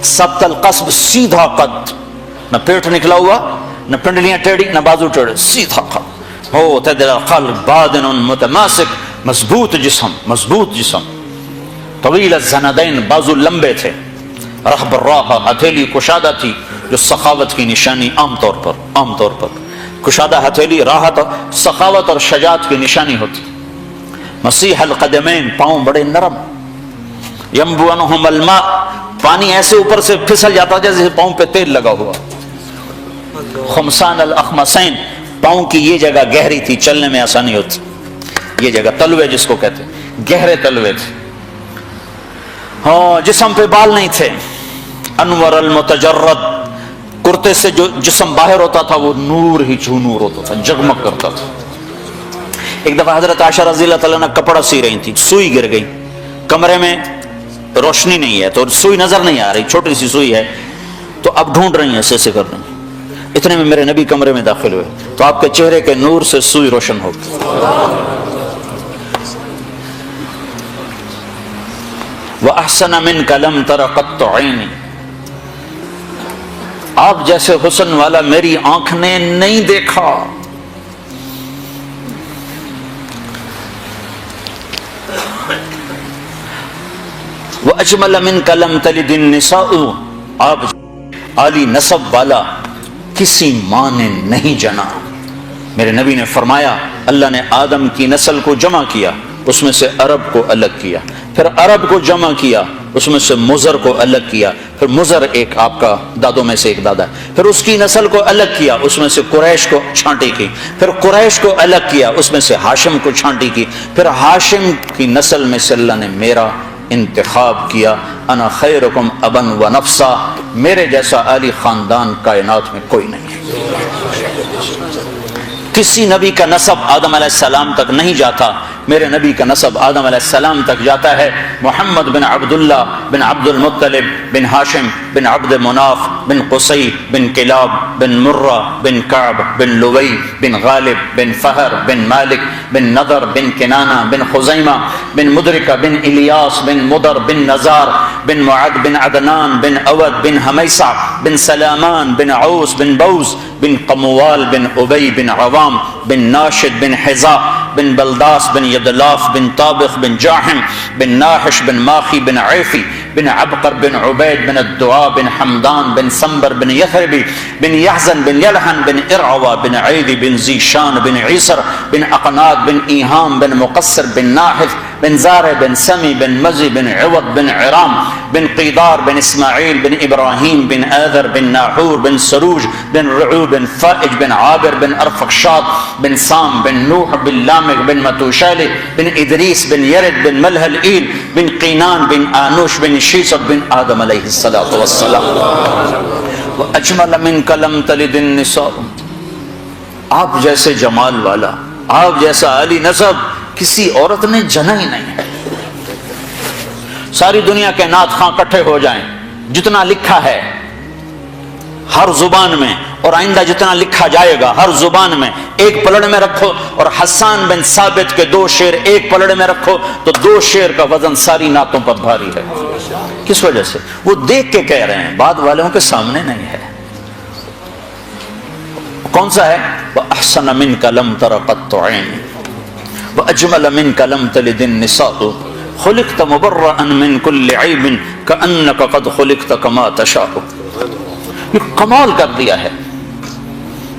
سبط القصب، سیدھا قد، نہ پیٹ نکلا ہوا، نہ پنڈلیاں ٹیڑھی، نہ بازو ٹیڑھے، سیدھا قد. معتدل القلب، بادن متماسک، مضبوط جسم. طویل الزندین، بازو لمبے تھے. رحب الراحہ، ہتھیلی کشادہ تھی، جو سخاوت کی نشانی عام طور پر کشادہ ہتھیلی راحت، سخاوت اور شجاعت کی نشانی ہوتی. مسیح القدمین، پاؤں بڑے نرم. ینبو عنہم الماء، پانی ایسے اوپر سے پھسل جاتا جیسے پاؤں پہ تیل لگا ہوا. خمسان الاخمسین، پاؤں کی یہ جگہ گہری تھی، چلنے میں آسانی ہوتی. یہ جگہ تلوے جس کو کہتے ہیں، گہرے تلوے تھے. ہاں، جسم پہ بال نہیں تھے. انور المتجرد، کرتے سے جو جسم باہر ہوتا تھا وہ نور ہی نور ہوتا تھا، جگمگ کرتا تھا. ایک دفعہ حضرت عائشہ رضی اللہ تعالیٰ نے کپڑا سی رہی تھی، سوئی گر گئی. کمرے میں روشنی نہیں ہے تو سوئی نظر نہیں آ رہی، چھوٹی سی سوئی ہے، تو اب ڈھونڈ رہی ہیں، ایسے کر رہی ہیں. اتنے میں میرے نبی کمرے میں داخل ہوئے تو آپ کے چہرے کے نور سے سوئی روشن ہو گئی. وَأَحْسَنَ مِنْكَ لَمْ تَرَ قَطُّ عَيْنِي، آپ جیسے حسن والا میری آنکھ نے نہیں دیکھا. وَأَجْمَلَ مِنْكَ لَمْ تَلِدِ النِّسَاءُ، آپ عالی نسب والا کسی ماں نے نہیں جنا. میرے نبی نے فرمایا اللہ نے آدم کی نسل کو جمع کیا، اس میں سے عرب کو الگ کیا، پھر عرب کو جمع کیا، اس میں سے مزر کو الگ کیا، پھر مزر ایک آپ کا دادوں میں سے ایک دادا ہے، پھر اس کی نسل کو الگ کیا، اس میں سے قریش کو چھانٹی کی، پھر قریش کو الگ کیا، اس میں سے ہاشم کو چھانٹی کی، پھر ہاشم کی نسل میں سے اللہ نے میرا انتخاب کیا. انا خیرکم ابن و نفسا، میرے جیسا عالی خاندان کائنات میں کوئی نہیں. کسی نبی کا نسب آدم علیہ السلام تک نہیں جاتا، میرے نبی کا نسب آدم علیہ السلام تک جاتا ہے۔ محمد بن عبداللہ بن عبد المطلب بن ہاشم بن عبد مناف بن قصی بن کلاب بن مرہ بن کعب بن لوی بن غالب بن فہر بن مالک بن نضر بن کنانہ بن خزیمہ بن مدرکہ بن الیاس بن مدر بن نزار بن معد بن عدنان بن اود بن حمیسہ بن سلامان بن عوس بن بوز بن قموال بن ابی بن عوام بن ناشد بن حذاء بن بلداس بن یدلاف بن طابخ بن جاحم بن ناحش بن ماخی بن عیفی بن عبقر بن عبید بن الدعاء بن حمدان بن سنبر بن یثربی بن یحزن بن یلحن بن ارعوى بن عیدی بن زیشان بن عیسر بن اقناد بن ایہام بن مقصر بن ناحث بن زارع بن سمی بن مزی بن عوض بن عرام بن قیدار بن اسماعیل بن ابراہیم بن آذر بن ناحور بن سروج بن رعو بن فائج بن عابر بن ارفقشاد بن سام بن نوح بن لامق بن متوشالح بن ادریس بن یرد بن ملہل ایل بن قینان بن آنوش بن شیسر بن آدم علیہ الصلوۃ والسلام۔ وَأَجْمَلَ مِنْكَ لَمْ تَلِدِ النِّسَاءُ، آپ جیسے جمال والا، آپ جیسا علی نسب کسی عورت نے جنا ہی نہیں ہے۔ ساری دنیا کے نعت خواں اکٹھے ہو جائیں، جتنا لکھا ہے ہر زبان میں، اور آئندہ جتنا لکھا جائے گا ہر زبان میں، ایک پلڑ میں رکھو اور حسان بن ثابت کے 2 شعر ایک پلڑ میں رکھو تو 2 شعر کا وزن ساری نعتوں پر بھاری ہے۔ کس وجہ سے؟ وہ دیکھ کے کہہ رہے ہیں، بعد والوں کے سامنے نہیں ہے۔ کون سا ہے؟ وَأَحْسَنَ مِنْكَ لَمْ تَرَ قَطُّ عَيْنٍ وَأَجْمَلَ مِنْكَ لَمْ تَلِدِ النِّسَاءُ خُلِقْتَ مُبَرَّأً مِنْ كُلِّ عَيْبٍ كَأَنَّكَ قَدْ خُلِقْتَ كَمَا تَشَاءُ۔ یہ کمال کر دیا ہے۔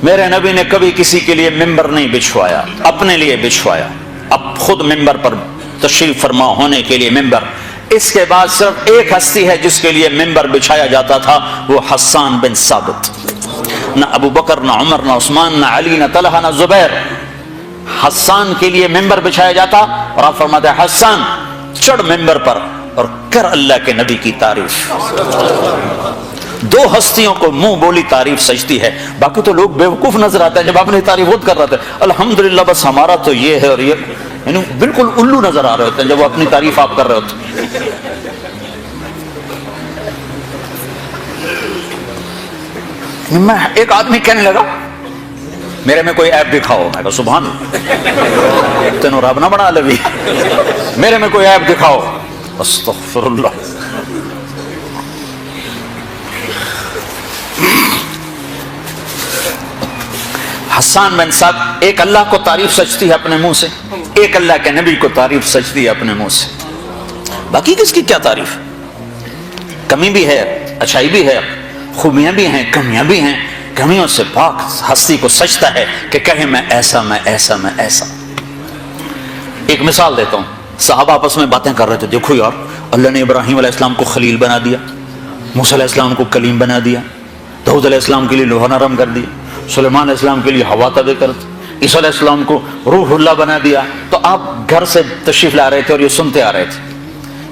میرے نبی نے کبھی کسی کے لیے ممبر نہیں بچھوایا، اپنے لیے بچھوایا، اب خود ممبر پر تشریف فرما ہونے کے لیے ممبر۔ اس کے بعد صرف ایک ہستی ہے جس کے لیے ممبر بچھایا جاتا تھا، وہ حسان بن ثابت۔ نہ ابو بکر، نہ عمر، نہ عثمان، نہ علی، نہ طلحہ، نہ زبیر۔ حسان کے لیے ممبر بچھایا جاتا اور آپ فرماتے ہیں حسان چڑھ ممبر پر اور کر اللہ کے نبی کی تعریف۔ 2 ہستیوں کو منہ بولی تعریف سجتی ہے، باقی تو لوگ بیوقوف نظر آتے ہیں۔ جب آپ نے تعریف خود کر رہے تھے الحمدللہ بس ہمارا تو یہ ہے اور یہ، یعنی بالکل الو نظر آ رہے ہوتے ہیں جب وہ اپنی تعریف آپ کر رہے ہوتے۔ میں ایک آدمی کہنے لگا میرے میں کوئی عیب دکھاؤ، میں کہا سبحان اللہ تینوں رب نہ بنا لوی، میرے میں کوئی عیب دکھاؤ، استغفر اللہ۔ حسان بن ثابت، ایک اللہ کو تعریف سجتی ہے اپنے منہ سے، ایک اللہ کے نبی کو تعریف سجتی ہے اپنے منہ سے، باقی کس کی کیا تعریف؟ کمی بھی ہے، اچھائی بھی ہے، خوبیاں بھی ہیں، کمیاں بھی ہیں، کمیوں سے پاک ہستی کو سجتا ہے کہ کہے میں ایسا، میں ایسا، میں ایسا۔ ایک مثال دیتا ہوں، صحابہ آپس میں باتیں کر رہے تھے، دیکھو یار اللہ نے ابراہیم علیہ السلام کو خلیل بنا دیا، موسیٰ علیہ السلام کو کلیم بنا دیا، داؤد علیہ السلام کے لیے لوہا نرم کر دیا، سلیمان علیہ السلام کے لیے ہوا تابع کر دی، عیسیٰ علیہ السلام کو روح اللہ بنا دیا۔ تو آپ گھر سے تشریف لا رہے تھے اور یہ سنتے آ رہے تھے،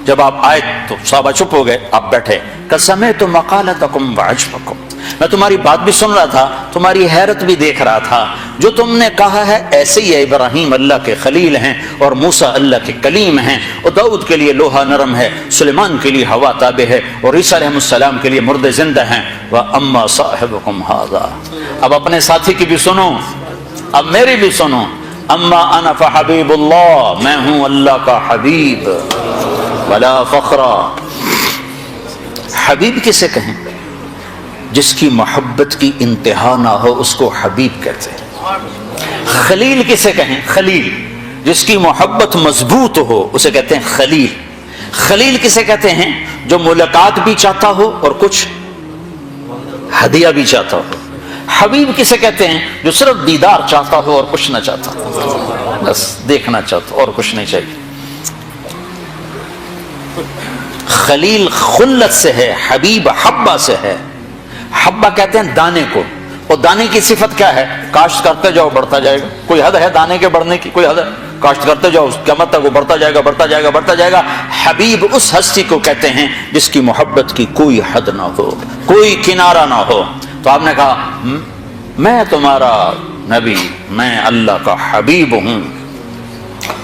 جب آپ آئے تو صحابہ چپ ہو گئے، آپ بیٹھے، سمعت مقالتکم وعجبکم، میں تمہاری بات بھی سن رہا تھا، تمہاری حیرت بھی دیکھ رہا تھا، جو تم نے کہا ہے ایسے ہی ہے، ابراہیم اللہ کے خلیل ہیں اور موسیٰ اللہ کے کلیم ہیں، اور داؤد کے لیے لوہا نرم ہے، سلیمان کے لیے ہوا تابع ہے، اور عیسیٰ علیہ السلام کے لیے مردے زندہ ہیں۔ وَأَمَّا صَاحِبُكُمْ هَذَا، اب اپنے ساتھی کی بھی سنو، اب میری بھی سنو، اما انا فحبیب اللہ، میں ہوں اللہ کا حبیب، ولا فخرا۔ حبیب کسے کہیں؟ جس کی محبت کی انتہا نہ ہو اس کو حبیب کہتے ہیں۔ خلیل کسے کہیں؟ خلیل جس کی محبت مضبوط ہو اسے کہتے ہیں خلیل۔ خلیل کسے کہتے ہیں؟ جو ملاقات بھی چاہتا ہو اور کچھ ہدیہ بھی چاہتا ہو۔ حبیب کسے کہتے ہیں؟ جو صرف دیدار چاہتا ہو اور کچھ نہ چاہتا، بس دیکھنا چاہتا اور کچھ نہیں چاہیے۔ خلیل خلت سے ہے، حبیب حبہ سے ہے۔ حبہ کہتے ہیں دانے کو، اور دانے کی صفت کیا ہے؟ کاشت کرتے جاؤ بڑھتا جائے گا۔ کوئی حد ہے دانے کے بڑھنے کی؟ کوئی حد ہے؟ کاشت کرتے جاؤ قیامت تک وہ بڑھتا جائے گا، بڑھتا جائے گا، بڑھتا جائے گا۔ حبیب اس ہستی کو کہتے ہیں جس کی محبت کی کوئی حد نہ ہو، کوئی کنارہ نہ ہو۔ تو آپ نے کہا میں تمہارا نبی، میں اللہ کا حبیب ہوں.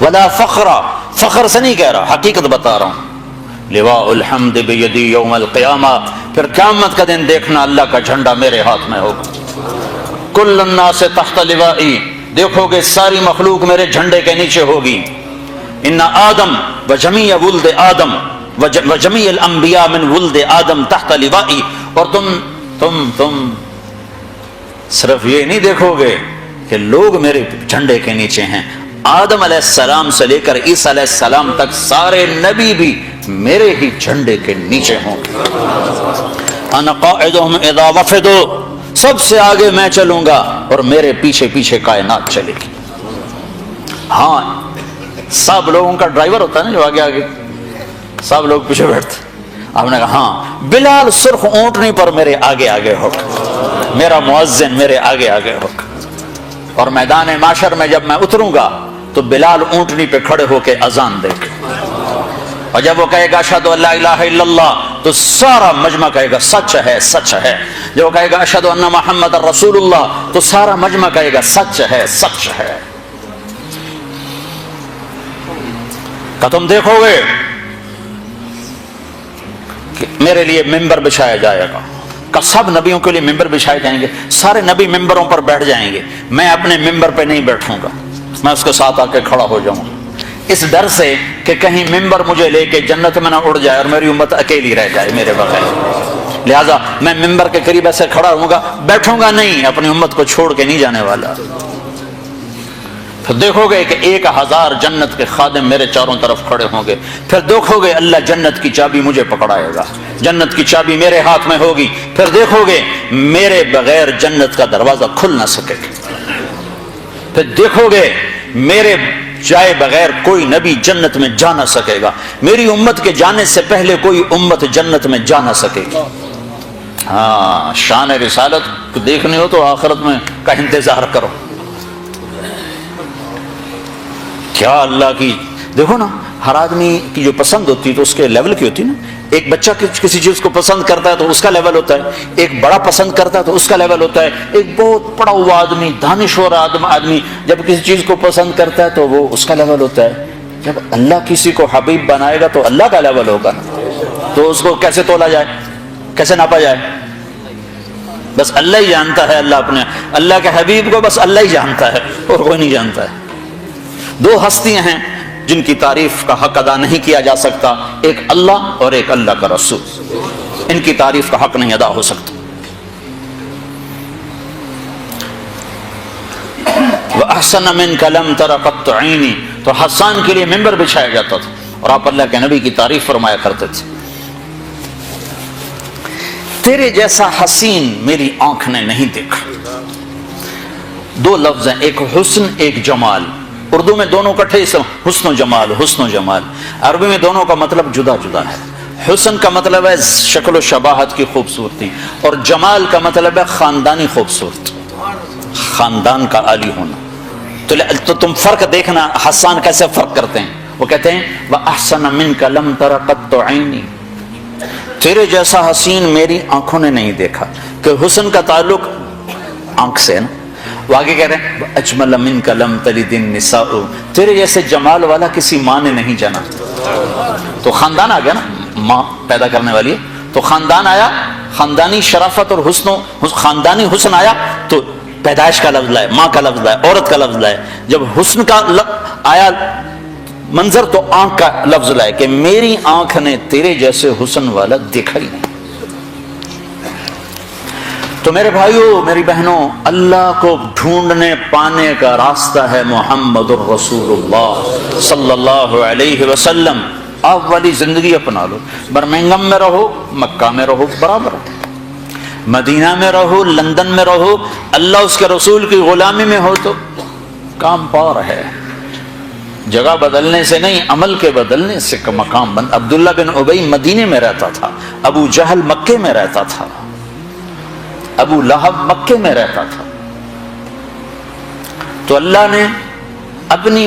ولا فخر، فخر سے نہیں کہہ رہا، حقیقت بتا رہا ہوں. لواء الحمد بیدی یوم القیامہ، پھر قیامت کا دن دیکھنا اللہ کا جھنڈا میرے ہاتھ میں ہوگا. کل الناس تحت لوائی، دیکھو گے ساری مخلوق میرے جھنڈے کے نیچے ہوگی. ان آدم وجمیع ولد آدم وجمیع الانبیاء من ولد آدم تحت لوائی. اور تم صرف یہ نہیں دیکھو گے کہ لوگ میرے جھنڈے کے نیچے ہیں، آدم علیہ السلام سے لے کر عیسیٰ علیہ السلام تک سارے نبی بھی میرے ہی جھنڈے کے نیچے ہوں. انا قائدہم اذا وفدوا، سب سے آگے میں چلوں گا اور میرے پیچھے پیچھے کائنات چلے گی. ہاں، سب لوگوں کا ڈرائیور ہوتا ہے نا جو آگے آگے، سب لوگ پیچھے بیٹھتے. آپ نے کہا ہاں، بلال سرخ اونٹنی پر میرے آگے آگے ہوگا، میرا مؤذن میرے آگے آگے ہوگا. اور میدان معاشر میں جب میں اتروں گا تو بلال اونٹنی پہ کھڑے ہو کے اذان دے گا، اور جب وہ کہے گا اشہد ان لا الہ الا اللہ تو سارا مجمع کہے گا سچ ہے سچ ہے. جب وہ کہے گا اشہد ان محمد رسول اللہ تو سارا مجمع کہے گا سچ ہے سچ ہے. کہ تم دیکھو گے کہ میرے لیے ممبر بچھایا جائے گا، کہ سب نبیوں کے لیے ممبر بچھائے جائیں گے، سارے نبی ممبروں پر بیٹھ جائیں گے، میں اپنے ممبر پہ نہیں بیٹھوں گا، میں اس کے ساتھ آ کے کھڑا ہو جاؤں گا، اس ڈر سے کہ کہیں ممبر مجھے لے کے جنت میں نہ اڑ جائے اور میری امت اکیلی رہ جائے میرے بغیر. لہذا میں ممبر کے قریب ایسے کھڑا رہوں گا، بیٹھوں گا نہیں، اپنی امت کو چھوڑ کے نہیں جانے والا. پھر دیکھو گے کہ 1000 جنت کے خادم میرے چاروں طرف کھڑے ہوں گے. پھر دیکھو گے اللہ جنت کی چابی مجھے پکڑائے گا، جنت کی چابی میرے ہاتھ میں ہوگی. پھر دیکھو گے میرے بغیر جنت کا دروازہ کھل نہ سکے گا. پھر دیکھو گے میرے جائے بغیر کوئی نبی جنت میں جا نہ سکے گا، میری امت کے جانے سے پہلے کوئی امت جنت میں جا نہ سکے گی. ہاں، شان رسالت دیکھنی ہو تو آخرت میں کا انتظار کرو. کیا اللہ کی، دیکھو نا، ہر آدمی کی جو پسند ہوتی ہے تو اس کے لیول کی ہوتی ہے نا. ایک بچہ کسی چیز کو پسند کرتا ہے تو اس کا لیول ہوتا ہے، ایک بڑا پسند کرتا ہے تو اس کا لیول ہوتا ہے، ایک بہت پڑھا ہوا آدمی، دانشور آدمی جب کسی چیز کو پسند کرتا ہے تو وہ اس کا لیول ہوتا ہے. جب اللہ کسی کو حبیب بنائے گا تو اللہ کا لیول ہوگا نا. تو اس کو کیسے تولا جائے، کیسے ناپا جائے؟ بس اللہ ہی جانتا ہے. اللہ کے حبیب کو بس اللہ ہی جانتا ہے اور کوئی نہیں جانتا ہے. 2 ہستیاں ہیں جن کی تعریف کا حق ادا نہیں کیا جا سکتا، ایک اللہ اور ایک اللہ کا رسول. ان کی تعریف کا حق نہیں ادا ہو سکتا. وَأَحْسَنَ مِنْكَ لَمْ تَرَ قَطُّ عَيْنِي، تو حسان کے لیے ممبر بچھایا جاتا تھا اور آپ اللہ کے نبی کی تعریف فرمایا کرتے تھے. تیرے جیسا حسین میری آنکھ نے نہیں دیکھا. 2 لفظ ہیں، ایک حسن ایک جمال. اردو میں دونوں کٹھے حسن و جمال، حسن و جمال. عربی میں دونوں کا مطلب جدا جدا ہے. حسن کا مطلب ہے شکل و شباہت کی خوبصورتی، اور جمال کا مطلب ہے خاندانی خوبصورتی، خاندان کا عالی ہونا. تو تم فرق دیکھنا حسان کیسے فرق کرتے ہیں. وہ کہتے ہیں وَأَحْسَنَ مِنْكَ لَمْ تَرَ قَطُّ عَيْنِي، تیرے جیسا حسین میری آنکھوں نے نہیں دیکھا. کہ حسن کا تعلق آنکھ سے ہے نا. وہ آگے کہہ رہے ہیں اجمل منک لم تلد النساء، تیرے جیسے جمال والا کسی ماں نے نہیں جنا. تو خاندان آ گیا نا، ماں پیدا کرنے والی ہے تو خاندان آیا، خاندانی شرافت اور خاندانی حسن آیا تو پیدائش کا لفظ لائے، ماں کا لفظ لائے، عورت کا لفظ لائے. جب حسن کا آیا منظر تو آنکھ کا لفظ لائے کہ میری آنکھ نے تیرے جیسے حسن والا دیکھا ہی نہیں. تو میرے بھائیوں میری بہنوں، اللہ کو ڈھونڈنے پانے کا راستہ ہے محمد الرسول اللہ صلی اللہ علیہ وسلم. آپ والی زندگی اپنا لو، برمنگم میں رہو، مکہ میں رہو، برابر ہے. مدینہ میں رہو، لندن میں رہو، اللہ اس کے رسول کی غلامی میں ہو تو کام پار ہے. جگہ بدلنے سے نہیں، عمل کے بدلنے سے مقام بند. عبداللہ بن ابی مدینے میں رہتا تھا، ابو جہل مکے میں رہتا تھا، ابو لہب مکے میں رہتا تھا. تو اللہ نے اپنی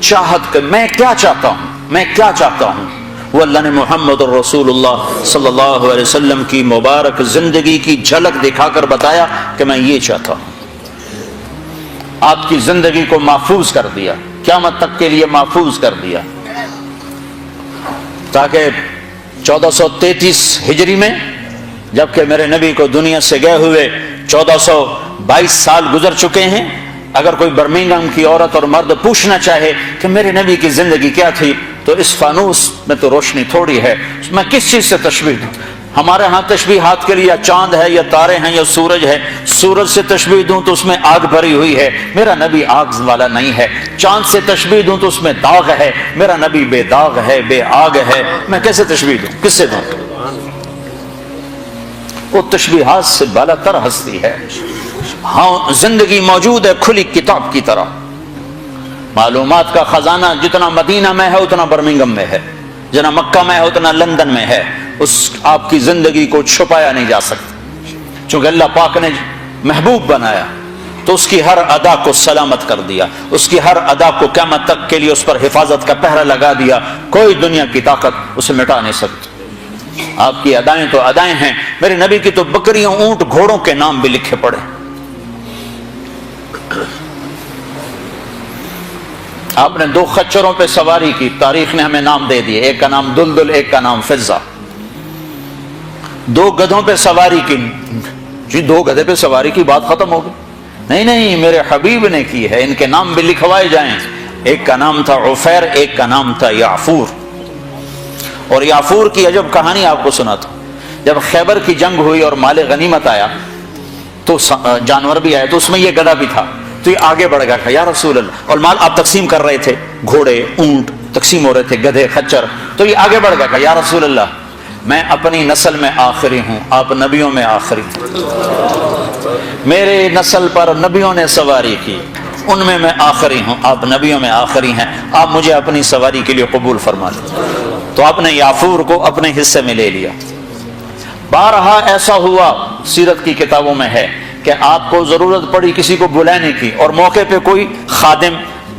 چاہت کہ میں کیا چاہتا ہوں، میں کیا چاہتا ہوں، وہ اللہ نے محمد الرسول اللہ صلی اللہ علیہ وسلم کی مبارک زندگی کی جھلک دکھا کر بتایا کہ میں یہ چاہتا ہوں. آپ کی زندگی کو محفوظ کر دیا، قیامت تک کے لیے محفوظ کر دیا، تاکہ 1433 ہجری میں جبکہ میرے نبی کو دنیا سے گئے ہوئے 1422 سال گزر چکے ہیں، اگر کوئی برمنگھم کی عورت اور مرد پوچھنا چاہے کہ میرے نبی کی زندگی کیا تھی تو اس فانوس میں تو روشنی تھوڑی ہے، میں کس چیز سے تشبیہ دوں؟ ہمارے ہاں تشبیہات کے لیے یا چاند ہے یا تارے ہیں یا سورج ہے، سورج سے تشبیہ دوں تو اس میں آگ بھری ہوئی ہے، میرا نبی آگ والا نہیں ہے، چاند سے تشبیہ دوں تو اس میں داغ ہے، میرا نبی بے داغ ہے، بے آگ ہے، میں کیسے تشبیہ دوں؟ کس سے دوں؟ وہ تشبیہات سے بالا تر ہستی ہے۔ ہاں زندگی موجود ہے کھلی کتاب کی طرح، معلومات کا خزانہ جتنا مدینہ میں ہے اتنا برمنگھم میں ہے، جتنا مکہ میں ہے اتنا لندن میں ہے، اس آپ کی زندگی کو چھپایا نہیں جا سکتا، چونکہ اللہ پاک نے محبوب بنایا تو اس کی ہر ادا کو سلامت کر دیا، اس کی ہر ادا کو قیامت تک کے لیے اس پر حفاظت کا پہرا لگا دیا، کوئی دنیا کی طاقت اسے مٹا نہیں سکتی۔ آپ کی ادائیں تو ادائیں ہیں، میرے نبی کی تو بکریوں اونٹ گھوڑوں کے نام بھی لکھے پڑے۔ آپ نے 2 خچروں پہ سواری کی، تاریخ نے ہمیں نام دے دیے، ایک کا نام دلدل، ایک کا نام فضہ۔ 2 گدھوں پہ سواری کی، جی 2 گدھے پہ سواری کی بات ختم ہو گئی؟ نہیں، میرے حبیب نے کی ہے، ان کے نام بھی لکھوائے جائیں۔ ایک کا نام تھا عفیر، ایک کا نام تھا یعفور۔ اور یعفور کی عجب کہانی آپ کو سناتا ہوں۔ جب خیبر کی جنگ ہوئی اور مال غنیمت آیا تو جانور بھی آئے، تو اس میں یہ گدھا بھی تھا، تو یہ آگے بڑھ گیا کہ یا رسول اللہ، اور مال آپ تقسیم کر رہے تھے، گھوڑے اونٹ تقسیم ہو رہے تھے، گدھے خچر، تو یہ آگے بڑھ گیا کہ یا رسول اللہ میں اپنی نسل میں آخری ہوں، آپ نبیوں میں آخری ہیں، میرے نسل پر نبیوں نے سواری کی، ان میں آخری ہوں، آپ نبیوں میں آخری ہیں، آپ مجھے اپنی سواری کے لیے قبول فرما لیں۔ تو آپ نے یعفور کو اپنے حصے میں لے لیا۔ بارہا ایسا ہوا، سیرت کی کتابوں میں ہے کہ آپ کو ضرورت پڑی کسی کو بلانے کی اور موقع پہ کوئی خادم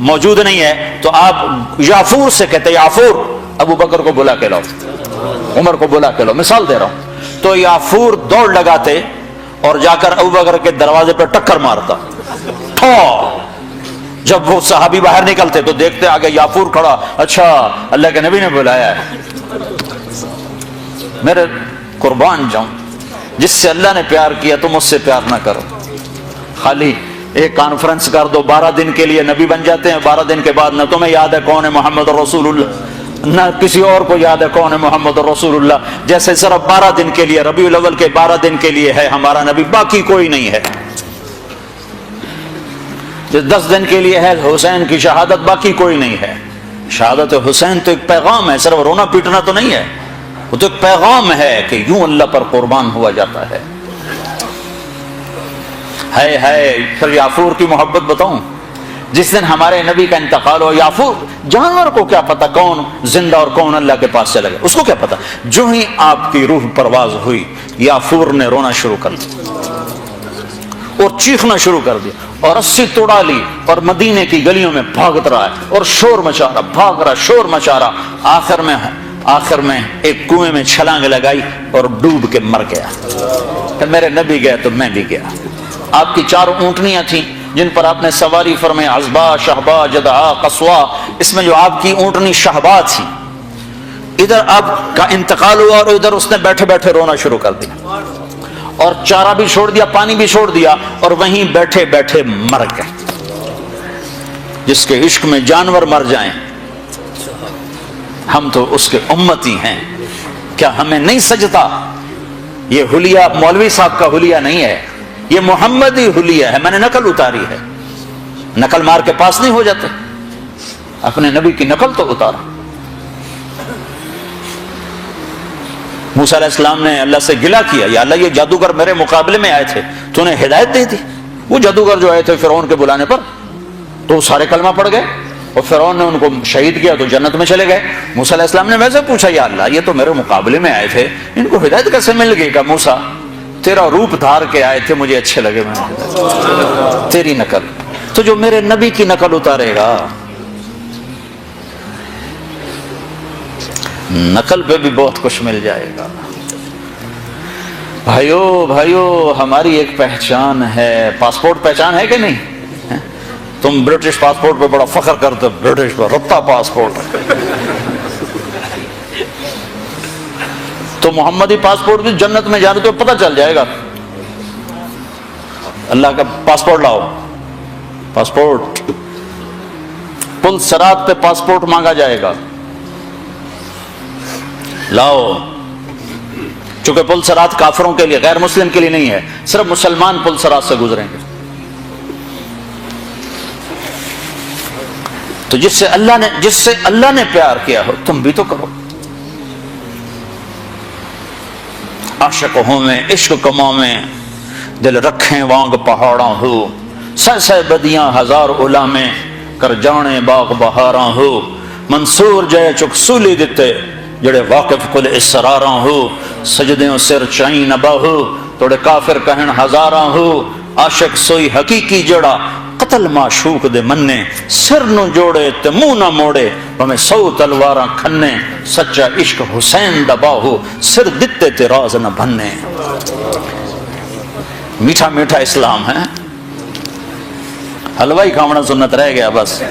موجود نہیں ہے تو آپ یعفور سے کہتے یعفور ابو بکر کو بلا کے لاؤ، عمر کو بلا کے لاؤ، مثال دے رہا ہوں۔ تو یعفور دوڑ لگاتے اور جا کر ابو بکر کے دروازے پہ ٹکر مارتا، جب وہ صحابی باہر نکلتے تو دیکھتے آگے یعفور کھڑا، اچھا اللہ کے نبی نے بلایا ہے۔ میرے قربان جاؤں، جس سے اللہ نے پیار کیا تم اس سے پیار نہ کرو، خالی ایک کانفرنس کر دو، 12 دن کے لیے نبی بن جاتے ہیں، 12 دن کے بعد نہ تمہیں یاد ہے کون ہے محمد رسول اللہ، نہ کسی اور کو یاد ہے کون ہے محمد رسول اللہ، جیسے صرف 12 دن کے لیے، ربیع الاول کے 12 دن کے لیے ہے ہمارا نبی، باقی کوئی نہیں ہے۔ 10 دن کے لیے ہے حسین کی شہادت، باقی کوئی نہیں ہے۔ شہادت حسین تو ایک پیغام ہے، صرف رونا پیٹنا تو نہیں ہے، وہ تو ایک پیغام ہے کہ یوں اللہ پر قربان ہوا جاتا ہے۔ پھر یعفور کی محبت بتاؤں، جس دن ہمارے نبی کا انتقال ہو، یعفور جانور کو کیا پتا کون زندہ اور کون اللہ کے پاس چلے گا، اس کو کیا پتا، جو ہی آپ کی روح پرواز ہوئی یعفور نے رونا شروع کر دیا اور چیخنا شروع کر دیا اور رسی توڑا لی اور مدینے کی گلیوں میں بھاگت رہا ہے اور شور مچا رہا، بھاگ رہا، شور مچا رہا، آخر میں ایک کنویں میں چھلانگ لگائی اور ڈوب کے مر گیا۔ کہ میرے نبی گئے تو میں بھی گیا۔ آپ کی 4 اونٹنیاں تھیں جن پر آپ نے سواری فرمائی، عزبا، شہبا، جدعا، قصوا، اس میں جو آپ کی اونٹنی شہبا تھی، ادھر آپ کا انتقال ہوا اور ادھر اس نے بیٹھے بیٹھے رونا شروع کر دیا اور چارہ بھی چھوڑ دیا، پانی بھی چھوڑ دیا اور وہیں بیٹھے بیٹھے مر گئے۔ جس کے عشق میں جانور مر جائیں، ہم تو اس کے امتی ہیں، کیا ہمیں نہیں سجتا؟ یہ حلیہ مولوی صاحب کا حلیہ نہیں ہے، یہ محمدی حلیہ ہے، میں نے نقل اتاری ہے، نقل مار کے پاس نہیں ہو جاتے، اپنے نبی کی نقل تو اتارا۔ موسیٰ علیہ السلام نے اللہ سے گلہ کیا، یا اللہ یہ جادوگر میرے مقابلے میں آئے تھے، تو نے ہدایت دے دی۔ وہ جادوگر جو آئے تھے فرعون کے بلانے پر تو سارے کلمہ پڑھ گئے اور فرعون نے ان کو شہید کیا تو جنت میں چلے گئے۔ موسیٰ علیہ السلام نے ویسے پوچھا، یا اللہ یہ تو میرے مقابلے میں آئے تھے، ان کو ہدایت کیسے مل گئی؟ کہ موسیٰ تیرا روپ دھار کے آئے تھے، مجھے اچھے لگے، میں نے تیری نقل، تو جو میرے نبی کی نقل اتارے گا نقل پہ بھی بہت کچھ مل جائے گا۔ بھائیو ہماری ایک پہچان ہے، پاسپورٹ پہچان ہے کہ نہیں؟ تم برٹش پاسپورٹ پہ بڑا فخر کرتے، برٹش پہ رتا پاسپورٹ، تو محمدی پاسپورٹ بھی جنت میں جانے تو پتہ چل جائے گا. اللہ کا پاسپورٹ لاؤ، پاسپورٹ، پل صراط پہ پاسپورٹ مانگا جائے گا، لاؤ. چونکہ پل صراط کافروں کے لیے، غیر مسلم کے لیے نہیں ہے، صرف مسلمان پل صراط سے گزریں گے. تو جس سے اللہ نے پیار کیا ہو تم بھی تو کرو. عاشق ہوں میں عشق کماں میں، دل رکھیں وانگ پہاڑاں ہو، سہ بدیاں ہزار اولا میں، کر جانے باغ بہاراں ہو. منصور جے چک سولی دتے، جڑے واقف کل اسراراں ہو. سجدیوں سر چائیں نبا ہو، توڑے کافر کہن ہزاراں ہو. عاشق سوئی حقیقی جڑا، قتل معشوق دے مننے. سر نو جوڑے تے منہ نہ موڑے، ہمیں 100 تلواراں کھنے. سچا عشق حسین دبا ہو، سر دتے تے راز نہ بھنے. میٹھا میٹھا اسلام ہے، حلوائی کھاونا سنت رہ گیا بس.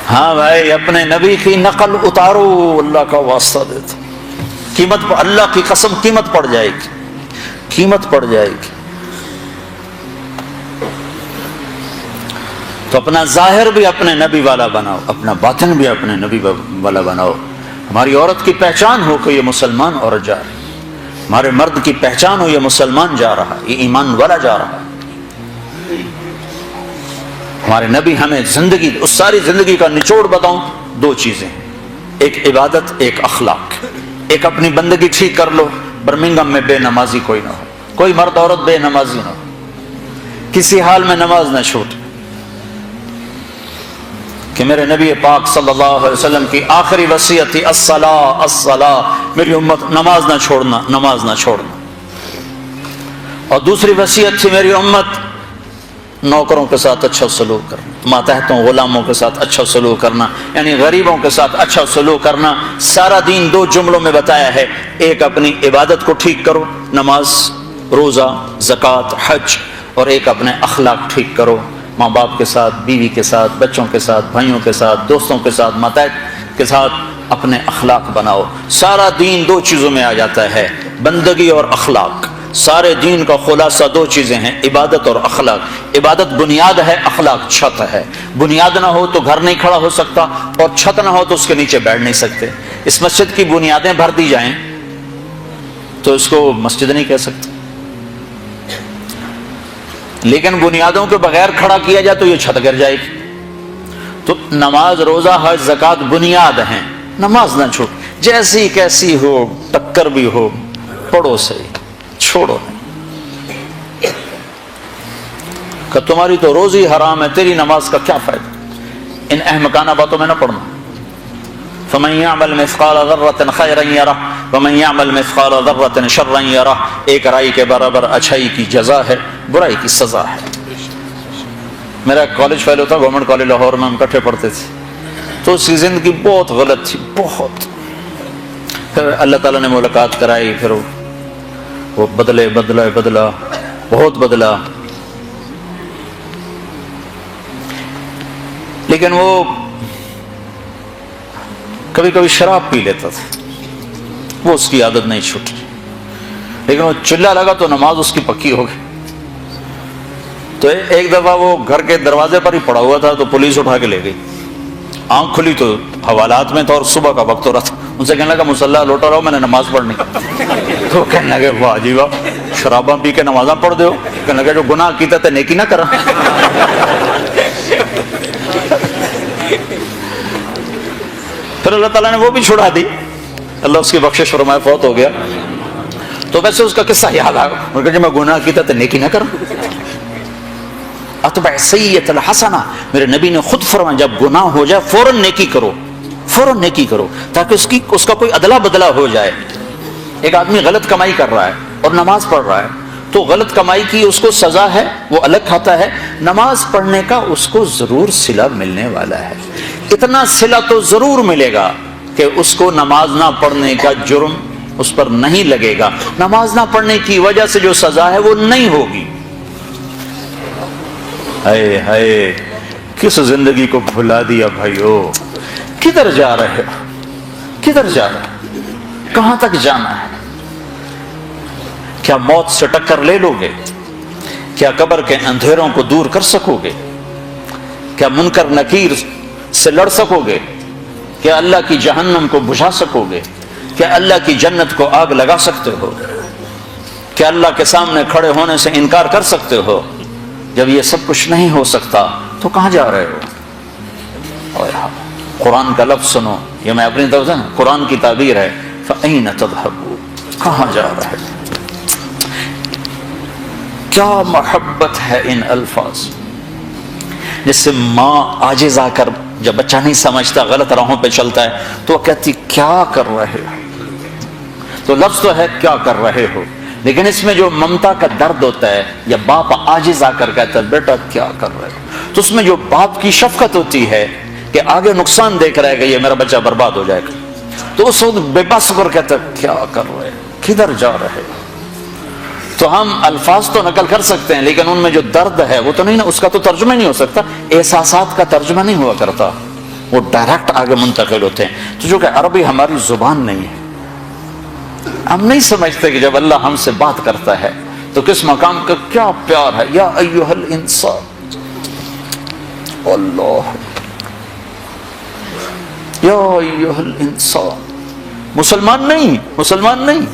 ہاں بھائی، اپنے نبی کی نقل اتارو، اللہ کا واسطہ دیتا. قیمت، اللہ کی قسم قیمت پڑ جائے گی، قیمت پڑ جائے گی. تو اپنا ظاہر بھی اپنے نبی والا بناؤ، اپنا باطن بھی اپنے نبی والا بناؤ. ہماری عورت کی پہچان ہو کہ یہ مسلمان عورت جا رہی، ہمارے مرد کی پہچان ہو یہ مسلمان جا رہا، یہ ایمان والا جا رہا. ہمارے نبی ہمیں زندگی، اس ساری زندگی کا نچوڑ بتاؤں، 2 چیزیں، ایک عبادت، ایک اخلاق. ایک اپنی بندگی ٹھیک کر لو، برمنگم میں بے نمازی کوئی نہ ہو، کوئی مرد عورت بے نمازی نہ ہو، کسی حال میں نماز نہ چھوٹے. کہ میرے نبی پاک صلی اللہ علیہ وسلم کی آخری وصیت تھی الصلاۃ الصلاۃ، میری امت نماز نہ چھوڑنا، نماز نہ چھوڑنا. اور دوسری وصیت تھی میری امت نوکروں کے ساتھ اچھا سلوک کرنا، ماتحتوں غلاموں کے ساتھ اچھا سلوک کرنا، یعنی غریبوں کے ساتھ اچھا سلوک کرنا. سارا دین 2 جملوں میں بتایا ہے. ایک اپنی عبادت کو ٹھیک کرو، نماز، روزہ، زکوٰۃ، حج، اور ایک اپنے اخلاق ٹھیک کرو، ماں باپ کے ساتھ، بیوی کے ساتھ، بچوں کے ساتھ، بھائیوں کے ساتھ، دوستوں کے ساتھ، ماتحت کے ساتھ اپنے اخلاق بناؤ. سارا دین 2 چیزوں میں آ جاتا ہے، بندگی اور اخلاق. سارے دین کا خلاصہ 2 چیزیں ہیں، عبادت اور اخلاق. عبادت بنیاد ہے، اخلاق چھت ہے. بنیاد نہ ہو تو گھر نہیں کھڑا ہو سکتا، اور چھت نہ ہو تو اس کے نیچے بیٹھ نہیں سکتے. اس مسجد کی بنیادیں بھر دی جائیں تو اس کو مسجد نہیں کہہ سکتے، لیکن بنیادوں کے بغیر کھڑا کیا جائے تو یہ چھت گر جائے گی. تو نماز، روزہ، حج، زکوٰۃ بنیاد ہیں. نماز نہ چھوڑ، جیسی کیسی ہو، ٹکر بھی ہو، پڑھو صحیح، چھوڑو نہیں. کہ تمہاری تو روزی حرام ہے، تیری نماز کا کیا فائدہ؟ ان احمقانہ باتوں میں نہ پڑھنا. فمن يعمل مثقال ذرة خيرا يره ومن يعمل مثقال ذرة شرا يره. ایک رائی کے برابر اچھائی کی جزا ہے، برائی کی سزا ہے. میرا کالج فیلو تھا، گورنمنٹ کالج لاہور میں، ہم اکٹھے پڑھتے تھے. تو اس کی زندگی بہت غلط تھی، بہت. پھر اللہ تعالیٰ نے ملاقات کرائی، پھر وہ بدلا بہت بدلا. لیکن وہ کبھی کبھی شراب پی لیتا تھا، وہ اس کی عادت نہیں چھوٹی. لیکن وہ چلا لگا تو نماز اس کی پکی ہو گئی. تو ایک دفعہ وہ گھر کے دروازے پر ہی پڑا ہوا تھا، تو پولیس اٹھا کے لے گئی. آنکھ کھلی تو حوالات میں تھا اور صبح کا وقت ہو رہا تھا. ان سے کہنے لگا مصلی لوٹا رہو، میں نے نماز پڑھنی. تو کہنے لگے واہ جی واہ، شراباں پی کے نمازاں پڑھ دو. کہنے لگا جو گناہ کیتا تے نیکی نہ کرا. پھر اللہ تعالیٰ نے وہ بھی چھڑا دی، اللہ اس کی بخشش فرمائے، فوت ہو گیا. تو ویسے اس کا قصہ یاد آ گیا کہ میں گناہ کیتا تے نیکی نہ کرا. اتبع سیئۃ الحسنہ، میرے نبی نے خود فرمایا جب گناہ ہو جائے فوراً نیکی کرو، فوراً نیکی کرو، تاکہ اس کا کوئی ادلا بدلا ہو جائے. ایک آدمی غلط کمائی کر رہا ہے اور نماز پڑھ رہا ہے، تو غلط کمائی کی اس کو سزا ہے، وہ الگ کھاتا ہے. نماز پڑھنے کا اس کو ضرور صلہ ملنے والا ہے. اتنا صلہ تو ضرور ملے گا کہ اس کو نماز نہ پڑھنے کا جرم اس پر نہیں لگے گا. نماز نہ پڑھنے کی وجہ سے جو سزا ہے وہ نہیں ہوگی. ہائے ہائے کس زندگی کو بھلا دیا بھائیو. کدھر جا رہے ہو؟ کدھر جا رہے ہو؟ کہاں تک جانا ہے؟ کیا موت سے ٹکر لے لو گے؟ کیا قبر کے اندھیروں کو دور کر سکو گے؟ کیا منکر نکیر سے لڑ سکو گے؟ کیا اللہ کی جہنم کو بجھا سکو گے؟ کیا اللہ کی جنت کو آگ لگا سکتے ہو؟ کیا اللہ کے سامنے کھڑے ہونے سے انکار کر سکتے ہو؟ جب یہ سب کچھ نہیں ہو سکتا تو کہاں جا رہے ہو؟ اور قرآن کا لفظ سنو، یہ میں اپنی طرف سے قرآن کی تعبیر ہے، فَأَيْنَ تَذْهَبُونَ، کہاں جا رہے ہو؟ کیا محبت ہے ان الفاظ. جس سے ماں عاجز آ کر جب بچہ نہیں سمجھتا غلط راہوں پہ چلتا ہے تو وہ کہتی کیا کر رہے ہو. تو لفظ تو ہے کیا کر رہے ہو، لیکن اس میں جو ممتا کا درد ہوتا ہے، یا باپ عاجز آ کر کہتا ہے بیٹا کیا کر رہے ہو، تو اس میں جو باپ کی شفقت ہوتی ہے کہ آگے نقصان دیکھ رہے گا یہ میرا بچہ برباد ہو جائے گا، تو اس وقت بے بس کر کہتا ہے کیا کر رہے ہو، کدھر جا رہے ہو. تو ہم الفاظ تو نقل کر سکتے ہیں لیکن ان میں جو درد ہے وہ تو نہیں نا، اس کا تو ترجمہ نہیں ہو سکتا. احساسات کا ترجمہ نہیں ہوا کرتا، وہ ڈائریکٹ آگے منتقل ہوتے ہیں. تو جو کہ عربی ہماری زبان نہیں ہے، ہم نہیں سمجھتے کہ جب اللہ ہم سے بات کرتا ہے تو کس مقام کا کیا پیار ہے. یا ایھا الانسان، اللہ، یا ایھا الانسان. مسلمان نہیں، مسلمان نہیں،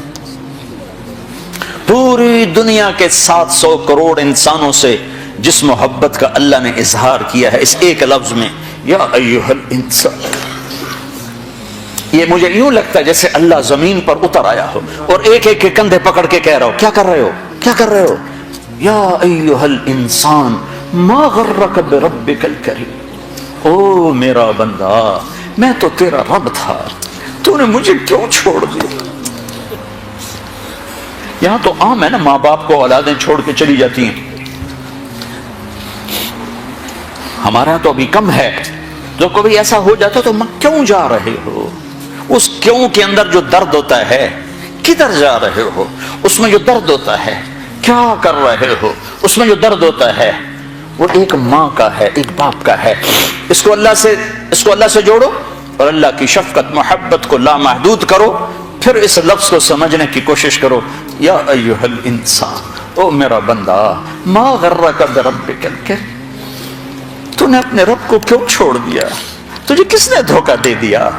پوری دنیا کے 700 کروڑ انسانوں سے جس محبت کا اللہ نے اظہار کیا ہے اس ایک لفظ میں، یا ایھا الانسان. یہ مجھے یوں لگتا ہے جیسے اللہ زمین پر اتر آیا ہو اور ایک ایک کے کندھے پکڑ کے کہہ رہا ہو کیا کر رہے ہو، کیا کر رہے ہو. یا ایھا الانسان ما غرک بربک الکریم، او میرا بندہ میں تو تیرا رب تھا، تو نے مجھے کیوں چھوڑ دیا. یہاں تو عام ہے نا، ماں باپ کو اولادیں چھوڑ کے چلی جاتی ہیں، ہمارے یہاں تو ابھی کم ہے. جو کبھی ایسا ہو جاتا تو کیوں جا رہے ہو، اس کیوں کے اندر جو درد ہوتا ہے، کدھر جا رہے ہو، اس میں جو درد ہوتا ہے، کیا کر رہے ہو، اس میں جو درد ہوتا ہے، وہ ایک ماں کا ہے، ایک باپ کا ہے. اس کو اللہ سے جوڑو اور اللہ کی شفقت محبت کو لامحدود کرو، پھر اس لفظ کو سمجھنے کی کوشش کرو. یا ایھا الانسان، او میرا بندہ، ما غرک بربک الکریم، تو نے اپنے رب کو کیوں چھوڑ دیا، تجھے کس نے دھوکہ دے دیا.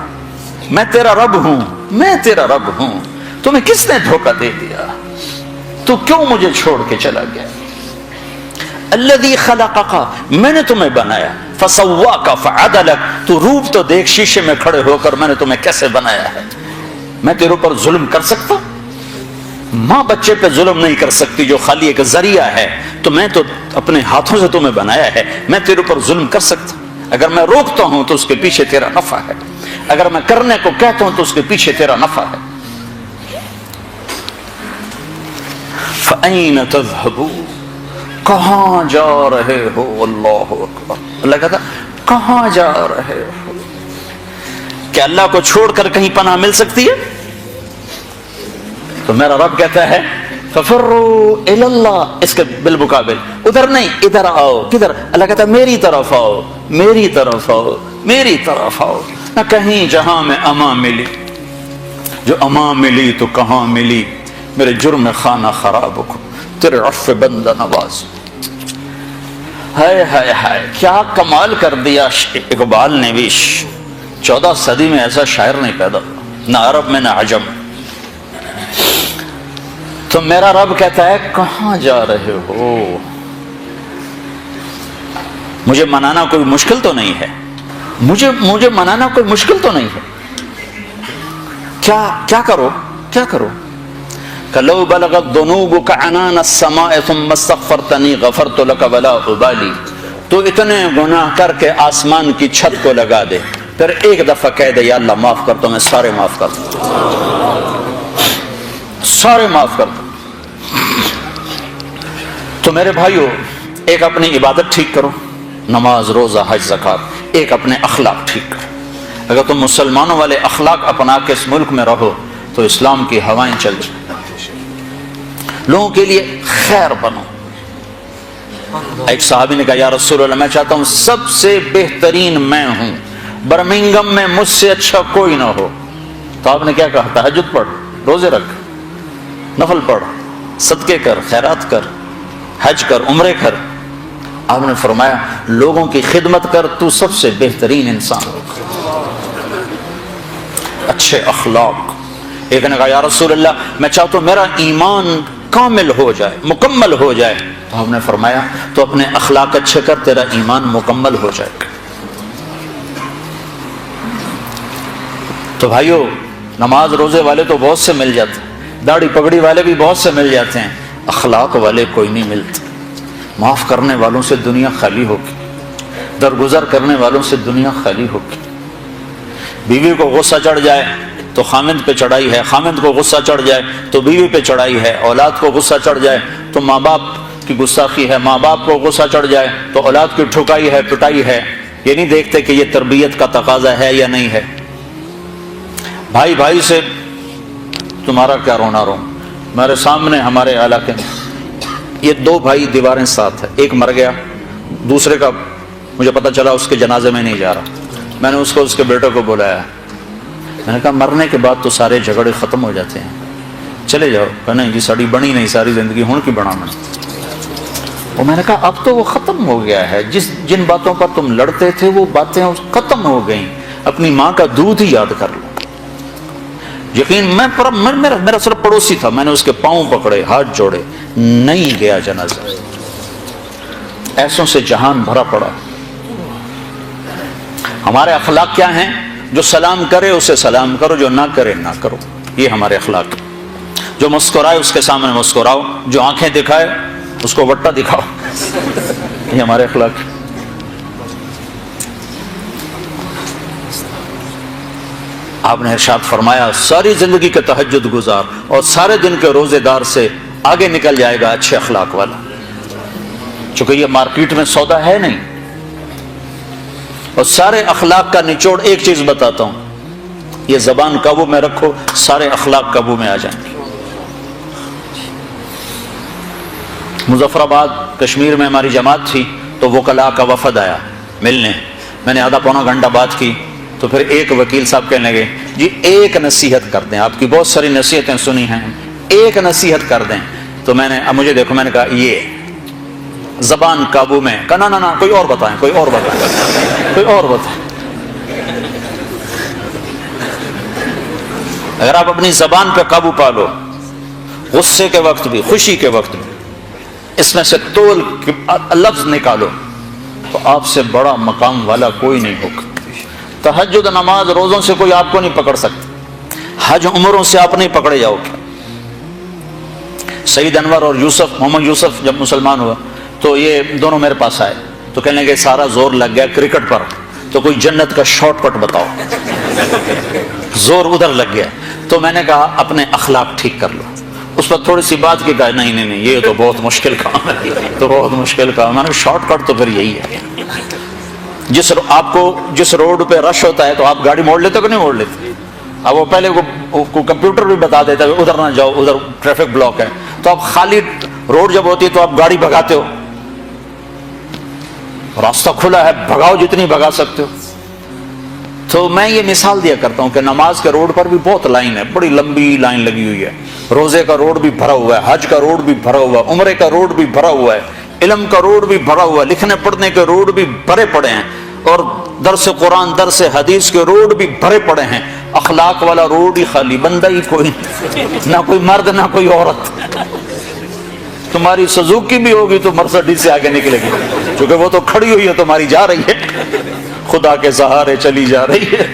میں تیرا رب ہوں، میں تیرا رب ہوں، تمہیں کس نے دھوکہ دے دیا، تو کیوں مجھے چھوڑ کے چلا گیا. الذی خلقک، میں نے تمہیں بنایا، فسواک فعدلک، تو روپ تو دیکھ شیشے میں کھڑے ہو کر میں نے تمہیں کیسے بنایا ہے. میں تیرے اوپر ظلم کر سکتا؟ ماں بچے پہ ظلم نہیں کر سکتی جو خالی ایک ذریعہ ہے، تو میں تو اپنے ہاتھوں سے تمہیں بنایا ہے، میں تیرے اوپر ظلم کر سکتا؟ اگر میں روکتا ہوں تو اس کے پیچھے تیرا نفع ہے، اگر میں کرنے کو کہتا ہوں تو اس کے پیچھے تیرا نفع ہے. فَأَيْنَ تَذْهَبُونَ، کہاں جا رہے ہو. اللہ اکبر. اللہ کہتا کہاں جا رہے ہو. کیا اللہ کو چھوڑ کر کہیں پناہ مل سکتی ہے؟ تو میرا رب کہتا ہے فَفِرُّوا إِلَى اللَّهِ، اس کے بالمقابل ادھر نہیں، ادھر آؤ. کدھر؟ اللہ کہتا ہے میری طرف آؤ، میری طرف آؤ، میری طرف آؤ. نہ کہیں جہاں میں امان ملی، جو امان ملی تو کہاں ملی، میرے جرم خانہ خراب کو تیرے عفو بندہ نواز. ہائے ہائے ہائے، کیا کمال کر دیا اقبال نے بھی. 14 صدی میں ایسا شاعر نہیں پیدا، نہ عرب میں نہ عجم. تو میرا رب کہتا ہے کہاں جا رہے ہو. مجھے منانا کوئی مشکل تو نہیں ہے، مجھے منانا کوئی مشکل تو نہیں ہے. کیا کرو، کیا کرو. لو بلغت ذنوبک عنان السماء ثم استغفرتنی غفرت لک ولا ابالی. تو اتنے گناہ کر کے آسمان کی چھت کو لگا دے، پھر ایک دفعہ کہہ دے یا اللہ معاف کر دو، میں سارے معاف کر دوں، سارے معاف کر دوں. تو میرے بھائیو، ایک اپنی عبادت ٹھیک کرو، نماز، روزہ، حج، زکات. ایک اپنے اخلاق ٹھیک کرو. اگر تم مسلمانوں والے اخلاق اپنا کے اس ملک میں رہو تو اسلام کی ہوائیں چل جائیں. لوگوں کے لیے خیر بنو، ایک صحابی نے کہا یا رسول اللہ میں چاہتا ہوں سب سے بہترین میں ہوں، برمنگم میں مجھ سے اچھا کوئی نہ ہو. تو آپ نے کیا کہا؟ تہجد پڑھ، روزے رکھ، نفل پڑھ، صدقے کر، خیرات کر، حج کر، عمرے کر. آپ نے فرمایا لوگوں کی خدمت کر، تو سب سے بہترین انسان ہو. اچھے اخلاق. ایک نے کہا یا رسول اللہ میں چاہتا ہوں میرا ایمان کامل ہو جائے، مکمل ہو جائے. تو آپ نے فرمایا تو اپنے اخلاق اچھے کر، تیرا ایمان مکمل ہو جائے گا. تو بھائیو نماز روزے والے تو بہت سے مل جاتے ہیں، داڑھی پگڑی والے بھی بہت سے مل جاتے ہیں، اخلاق والے کوئی نہیں ملتے. معاف کرنے والوں سے دنیا خالی ہوگی، درگزر کرنے والوں سے دنیا خالی ہوگی. بیوی کو غصہ چڑھ جائے تو خامند پہ چڑھائی ہے، خامند کو غصہ چڑھ جائے تو بیوی پہ چڑھائی ہے، اولاد کو غصہ چڑھ جائے تو ماں باپ کی گستاخی ہے، ماں باپ کو غصہ چڑھ جائے تو اولاد کی ٹھکائی ہے، پٹائی ہے. یہ نہیں دیکھتے کہ یہ تربیت کا تقاضا ہے یا نہیں ہے. بھائی بھائی سے تمہارا کیا رونا رو. میرے سامنے ہمارے علاقے میں یہ دو بھائی دیواریں ساتھ ہیں، ایک مر گیا، دوسرے کا مجھے پتہ چلا اس کے جنازے میں نہیں جا رہا. میں نے اس کو اس کے بیٹے کو بلایا، میں نے کہا مرنے کے بعد تو سارے جھگڑے ختم ہو جاتے ہیں، چلے جاؤ. کہ نہیں جی ساڑی بنی نہیں ساری زندگی ہوں کی بنا میں. اور میں نے کہا اب تو وہ ختم ہو گیا ہے، جن باتوں پر تم لڑتے تھے وہ باتیں ختم ہو گئیں. اپنی ماں کا دودھ ہی یاد کر لو. یقین میرا صرف پڑوسی تھا، میں نے اس کے پاؤں پکڑے، ہاتھ جوڑے، نہیں گیا جنازہ. ایسوں سے جہان بھرا پڑا. ہمارے اخلاق کیا ہیں؟ جو سلام کرے اسے سلام کرو، جو نہ کرے نہ کرو. یہ ہمارے اخلاق. جو مسکرائے اس کے سامنے مسکراؤ، جو آنکھیں دکھائے اس کو وٹا دکھاؤ. یہ ہمارے اخلاق. آپ نے ارشاد فرمایا ساری زندگی کے تہجد گزار اور سارے دن کے روزے دار سے آگے نکل جائے گا اچھے اخلاق والا. چونکہ یہ مارکیٹ میں سودا ہے نہیں. اور سارے اخلاق کا نچوڑ ایک چیز بتاتا ہوں، یہ زبان قابو میں رکھو، سارے اخلاق قابو میں آ جائیں گے. مظفر آباد کشمیر میں ہماری جماعت تھی تو وکلاء کا وفد آیا ملنے. میں نے آدھا پونا گھنٹہ بات کی تو پھر ایک وکیل صاحب کہنے لگے جی ایک نصیحت کر دیں، آپ کی بہت ساری نصیحتیں سنی ہیں، ایک نصیحت کر دیں. تو میں نے اب مجھے دیکھو، میں نے کہا یہ زبان قابو میں. کہا نہ کوئی اور بتائیں، کوئی اور بتائیں، کوئی اور بتائیں. اگر آپ اپنی زبان پہ قابو پا لو، غصے کے وقت بھی خوشی کے وقت بھی اس میں سے تول لفظ نکالو، تو آپ سے بڑا مقام والا کوئی نہیں ہوگا. تہجد نماز روزوں سے کوئی آپ کو نہیں پکڑ سکتا، حج عمروں سے آپ نہیں پکڑے جاؤ گے. سعید انور اور محمد یوسف جب مسلمان ہوا تو یہ دونوں میرے پاس آئے تو کہنے لگے سارا زور لگ گیا کرکٹ پر، تو کوئی جنت کا شارٹ کٹ بتاؤ. زور ادھر لگ گیا. تو میں نے کہا اپنے اخلاق ٹھیک کر لو. اس پر تھوڑی سی بات کی، کہا نہیں یہ تو بہت مشکل کام ہے، تو بہت مشکل کام. میں نے شارٹ کٹ تو پھر یہی ہے. جس روڈ پہ رش ہوتا ہے تو آپ گاڑی موڑ لیتے کہ نہیں موڑ لیتے؟ اب وہ پہلے کو کمپیوٹر بھی بتا دیتا ہے ادھر نہ جاؤ، ادھر ٹریفک بلاک ہے. تو آپ خالی روڈ جب ہوتی ہے تو آپ گاڑی بھگاتے ہو، راستہ کھلا ہے بھگاؤ جتنی بھگا سکتے ہو. تو میں یہ مثال دیا کرتا ہوں کہ نماز کے روڈ پر بھی بہت لائن ہے، بڑی لمبی لائن لگی ہوئی ہے. روزے کا روڈ بھی بھرا ہوا ہے، حج کا روڈ بھی بھرا ہوا ہے، عمرے کا روڈ بھی بھرا ہوا ہے، علم کا روڈ بھی بھرا ہوا ہے، لکھنے پڑھنے کے روڈ بھی بھرے پڑے ہیں، اور درس قرآن درس حدیث کے روڈ بھی بھرے پڑے ہیں. اخلاق والا روڈ ہی خالی، بندہ ہی کوئی نہ کوئی مرد نہ کوئی عورت. تمہاری سزوکی بھی ہوگی تو مرسڈیز سے آگے نکلے گی، کیونکہ وہ تو کھڑی ہوئی ہے، تمہاری جا رہی ہے، خدا کے سہارے چلی جا رہی ہے.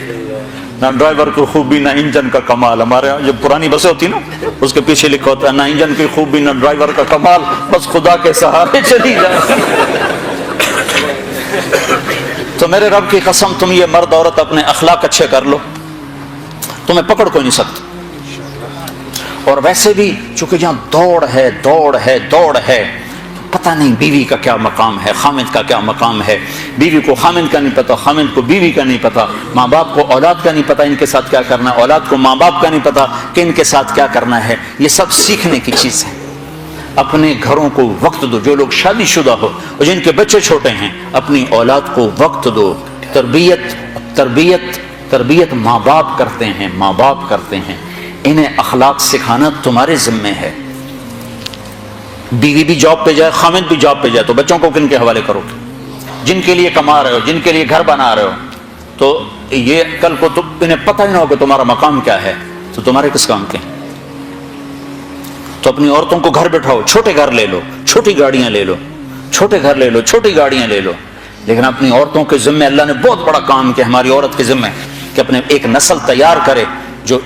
نہ ڈرائیور کی خوبی نہ انجن کا کمال. ہمارے یہاں جو پرانی بسیں ہوتی نا اس کے پیچھے لکھا ہوتا ہے نہ انجن کی خوبی نہ ڈرائیور کا کمال، بس خدا کے سہارے چلی جا رہی ہے. تو میرے رب کی قسم تم یہ مرد عورت اپنے اخلاق اچھے کر لو، تمہیں پکڑ کوئی نہیں سکتا. اور ویسے بھی چونکہ جہاں دوڑ ہے پتہ نہیں بیوی کا کیا مقام ہے، خامد کا کیا مقام ہے. بیوی کو خامد کا نہیں پتا، خامد کو بیوی کا نہیں پتا، ماں باپ کو اولاد کا نہیں پتا ان کے ساتھ کیا کرنا ہے، اولاد کو ماں باپ کا نہیں پتا کہ ان کے ساتھ کیا کرنا ہے. یہ سب سیکھنے کی چیز ہے. اپنے گھروں کو وقت دو. جو لوگ شادی شدہ ہو اور جن کے بچے چھوٹے ہیں اپنی اولاد کو وقت دو. تربیت ماں باپ کرتے ہیں. انہیں اخلاق سکھانا تمہارے ذمے ہے. بیوی بھی جاب پہ جائے, خامد بھی جاب پہ جائے, تو بچوں کو کن کے حوالے کرو گے؟ جن کے لیے کما رہے ہو, جن کے لیے گھر بنا رہے ہو, تو یہ کل کو انہیں پتہ ہی نہ ہو کہ تمہارا مقام کیا ہے, تو تمہارے کس کام کے؟ تو اپنی عورتوں کو گھر بٹھاؤ, چھوٹے گھر لے لو, چھوٹی گاڑیاں لے لو, چھوٹی گاڑیاں لے لو. لیکن اپنی عورتوں کے ذمہ اللہ نے بہت بڑا کام کیا ہماری عورت کے ذمہ, کہ اپنے ایک نسل تیار کرے جو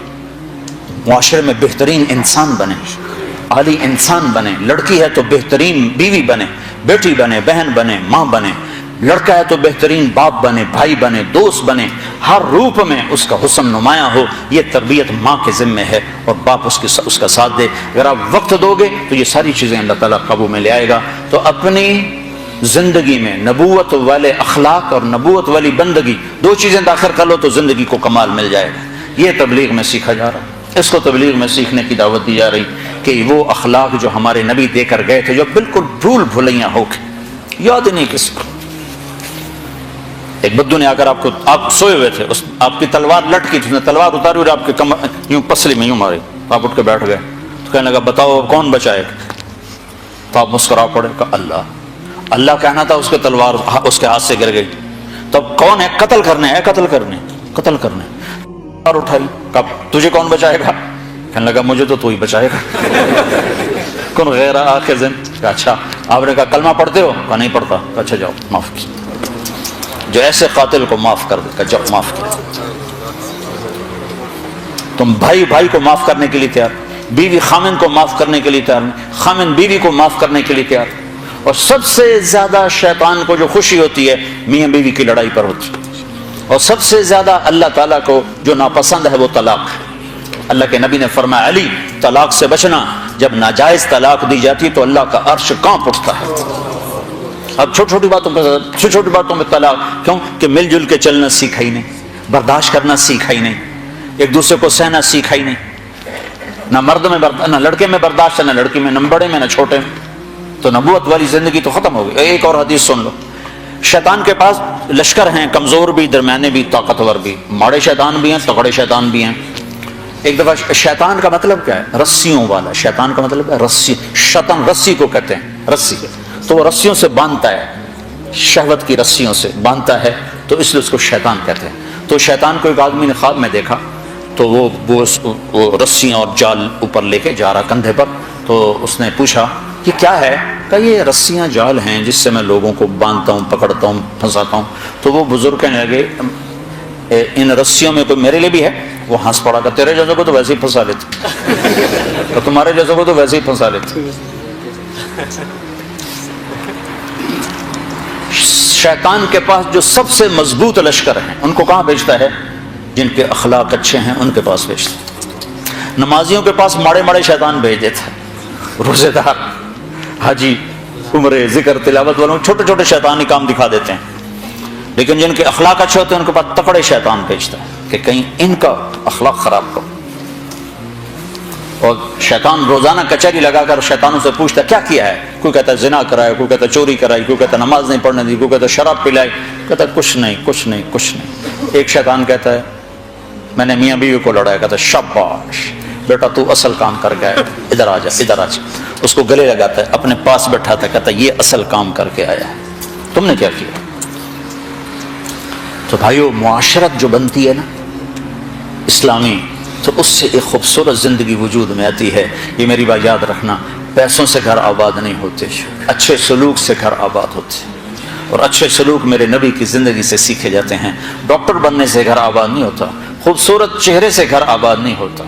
معاشرے میں بہترین انسان بنے, عالی انسان بنے. لڑکی ہے تو بہترین بیوی بنے, بیٹی بنے, بہن بنے, ماں بنے. لڑکا ہے تو بہترین باپ بنے, بھائی بنے, دوست بنے, ہر روپ میں اس کا حسن نمایاں ہو. یہ تربیت ماں کے ذمہ ہے اور باپ اس کا ساتھ دے. اگر آپ وقت دو گے تو یہ ساری چیزیں اللہ تعالیٰ قابو میں لے آئے گا. تو اپنی زندگی میں نبوت والے اخلاق اور نبوت والی بندگی, دو چیزیں داخل کر لو تو زندگی کو کمال مل جائے گا. یہ تبلیغ میں سیکھا جا رہا ہے, اس کو تبلیغ میں سیکھنے کی دعوت دی جا رہی کہ وہ اخلاق جو ہمارے نبی دے کر گئے تھے, جو بالکل بھول بھلیاں ہو کے یاد نہیں کسی کو. ایک بدو نے آ کر آپ سوئے ہوئے تھے, آپ کی تلوار لٹکی تھی, اس نے تلوار اتاری اور آپ کے یوں پسلی میں یوں ماری, آپ اٹھ کے بیٹھ گئے. تو کہنے لگا بتاؤ کون بچائے گا؟ تو آپ مسکرا پڑے, کہا اللہ کہنا تھا, اس کے تلوار اس کے ہاتھ سے گر گئی. تب کون ہے؟ قتل کرنے ہے, قتل کرنے. اور اٹھائی, کہا تجھے کون بچائے گا؟ کہنے لگا مجھے تو ہی بچائے گا. کن غیر آخذ. کہا اچھا. آپ نے کہا کلمہ پڑھتے ہو؟ کہا نہیں پڑھتا. کہا اچھا جاؤ معاف کی. جو ایسے قاتل کو معاف کر دے, کہا جاؤ معاف کیا. تم بھائی کو معاف کرنے کے لیے تیار, بیوی خامن کو معاف کرنے کے لیے تیار, خامن بیوی کو معاف کرنے کے لیے تیار. اور سب سے زیادہ شیطان کو جو خوشی ہوتی ہے میاں بیوی کی لڑائی پر ہوتی ہے. اور سب سے زیادہ اللہ تعالیٰ کو جو ناپسند ہے وہ طلاق ہے. اللہ کے نبی نے فرمایا علی طلاق سے بچنا, جب ناجائز طلاق دی جاتی تو اللہ کا عرش کانپ اٹھتا ہے. اب چھوٹی باتوں میں طلاق کیوں؟ کہ مل جل کے چلنا سیکھا ہی نہیں, برداشت کرنا سیکھا ہی نہیں, ایک دوسرے کو سہنا سیکھا ہی نہیں. نہ مرد میں نہ لڑکے میں برداشت ہے, نہ لڑکی میں, نہ بڑے میں نہ چھوٹے میں. تو نبوت والی زندگی تو ختم ہو گئی. ایک اور حدیث سن لو. شیطان کے پاس لشکر ہیں, کمزور بھی, درمیانے بھی, طاقتور بھی. ماڑے شیطان بھی ہیں, تگڑے شیطان بھی ہیں. ایک دفعہ شیطان کا مطلب کیا ہے؟ رسیوں والا. شیطان کا مطلب ہے رسی. شیطان رسی کو کہتے ہیں, رسی. تو وہ رسیوں سے باندھتا ہے, شہوت کی رسیوں سے باندھتا ہے, تو اس لیے اس کو شیطان کہتے ہیں. تو شیطان کو ایک آدمی نے خواب میں دیکھا, تو وہ رسیاں اور جال اوپر لے کے جا رہا کندھے پر. تو اس نے پوچھا کہ کیا ہے؟ کہ یہ رسیاں جال ہیں جس سے میں لوگوں کو باندھتا ہوں, پکڑتا ہوں, پھنساتا ہوں. تو وہ بزرگ کہنے لگے ان رسیوں میں کوئی میرے لیے بھی ہے؟ وہ ہنس پڑا کہ تیرے جیسوں کو تو ویسے ہی پھنسا لیتے, اور تمہارے جیسوں کو تو ویسے ہی پھنسا لیتے. شیطان کے پاس جو سب سے مضبوط لشکر ہیں ان کو کہاں بھیجتا ہے؟ جن کے اخلاق اچھے ہیں ان کے پاس بھیجتا ہے. نمازیوں کے پاس ماڑے شیطان بھیج دیتا ہے, روزے دار, حاجی, عمرے, ذکر, تلاوت والوں چھوٹے شیطانی کام دکھا دیتے ہیں. لیکن جن کے اخلاق اچھے ہوتے ہیں ان کے پاس تکڑے شیطان بھیجتا ہے کہ کہیں ان کا اخلاق خراب کرو. اور شیطان روزانہ کچہری لگا کر شیطانوں سے پوچھتا کیا کیا ہے. کوئی کہتا ہے زنا کرایا, کوئی کہتا ہے چوری کرائی, کوئی کہتا ہے نماز نہیں پڑھنے دی, کوئی کہتا ہے شراب پلائی, کہتا ہے کچھ نہیں. ایک شیطان کہتا ہے میں نے میاں بیوی کو لڑایا, کہتا ہے شاباش بیٹا تو اصل کام کر کے آیا, ادھر آ جا. اس کو گلے لگاتا ہے, اپنے پاس بیٹھاتا ہے, کہتا ہے یہ اصل کام کر کے آیا ہے, تم نے کیا کیا. تو بھائیو معاشرت جو بنتی ہے نا اسلامی, تو اس سے ایک خوبصورت زندگی وجود میں آتی ہے. یہ میری بات یاد رکھنا, پیسوں سے گھر آباد نہیں ہوتے, اچھے سلوک سے گھر آباد ہوتے. اور اچھے سلوک میرے نبی کی زندگی سے سیکھے جاتے ہیں. ڈاکٹر بننے سے گھر آباد نہیں ہوتا, خوبصورت چہرے سے گھر آباد نہیں ہوتا.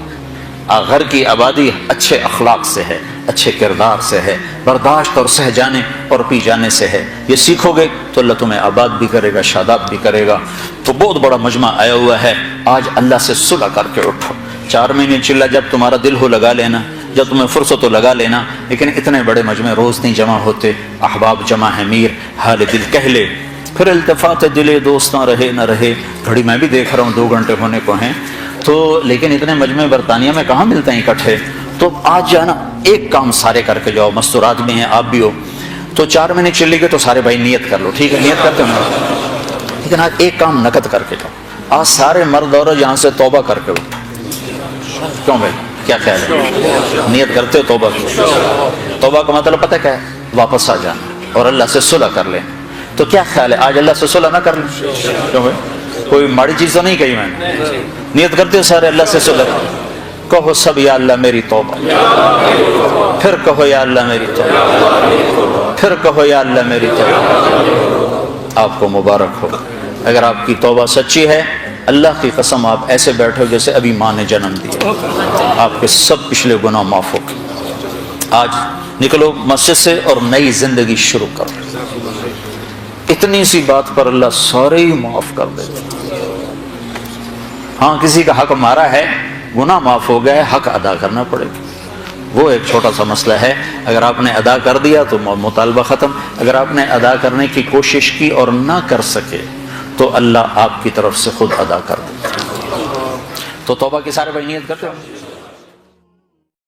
گھر کی آبادی اچھے اخلاق سے ہے, اچھے کردار سے ہے, برداشت اور سہ جانے اور پی جانے سے ہے. یہ سیکھو گے تو اللہ تمہیں آباد بھی کرے گا, شاداب بھی کرے گا. تو بہت بڑا مجمع آیا ہوا ہے, آج اللہ سے صلح کر کے اٹھو. 4 مہینے چلا جب تمہارا دل ہو لگا لینا, جب تمہیں فرصت ہو لگا لینا. لیکن اتنے بڑے مجمع روز نہیں جمع ہوتے. احباب جمع ہے میر, حال دل کہہ لے, پھر التفات دلے دوست نہ رہے. گھڑی میں بھی دیکھ رہا ہوں 2 گھنٹے ہونے کو ہیں. تو لیکن اتنے مجمع برطانیہ میں کہاں ملتے ہیں اکٹھے. تو آج جانا ایک کام سارے کر کے جاؤ، مستورات میں ہیں آپ بھی ہو، تو 4 مہینے چلے گئے تو سارے بھائی نیت کر لو، ٹھیک ہے نیت کرتے ہو، لیکن آج ایک کام نقد کر کے جاؤ۔ آج سارے مرد عورت یہاں سے توبہ کر کے اٹھو۔ کیوں بھائی کیا خیال ہے؟ نیت کرتے ہو توبہ کی؟ توبہ کا مطلب پتہ کیا ہے؟ واپس آ جانا اور اللہ سے صلح کر لیں۔ تو کیا خیال ہے آج اللہ سے صلح نہ کر لیں؟ کیوں بھائی کوئی ماڑی چیز تو نہیں کہی میں نے؟ نیت کرتے ہو سارے اللہ سے صلح کر، کہو سب یا اللہ میری توبہ، پھر کہو یا اللہ میری توبہ، پھر کہو یا اللہ میری توبہ۔ آپ کو مبارک ہو اگر آپ کی توبہ سچی ہے، اللہ کی قسم آپ ایسے بیٹھو جیسے ابھی ماں نے جنم دیا، آپ کے سب پچھلے گناہ معاف ہو گئے۔ آج نکلو مسجد سے اور نئی زندگی شروع کرو، اتنی سی بات پر اللہ سارے ہی معاف کر دے۔ ہاں کسی کا حق مارا ہے، گناہ معاف ہو گیا ہے، حق ادا کرنا پڑے گا، وہ ایک چھوٹا سا مسئلہ ہے۔ اگر آپ نے ادا کر دیا تو مطالبہ ختم، اگر آپ نے ادا کرنے کی کوشش کی اور نہ کر سکے تو اللہ آپ کی طرف سے خود ادا کر دے۔ تو توبہ کی سارے بھائی نیت کرتے ہو؟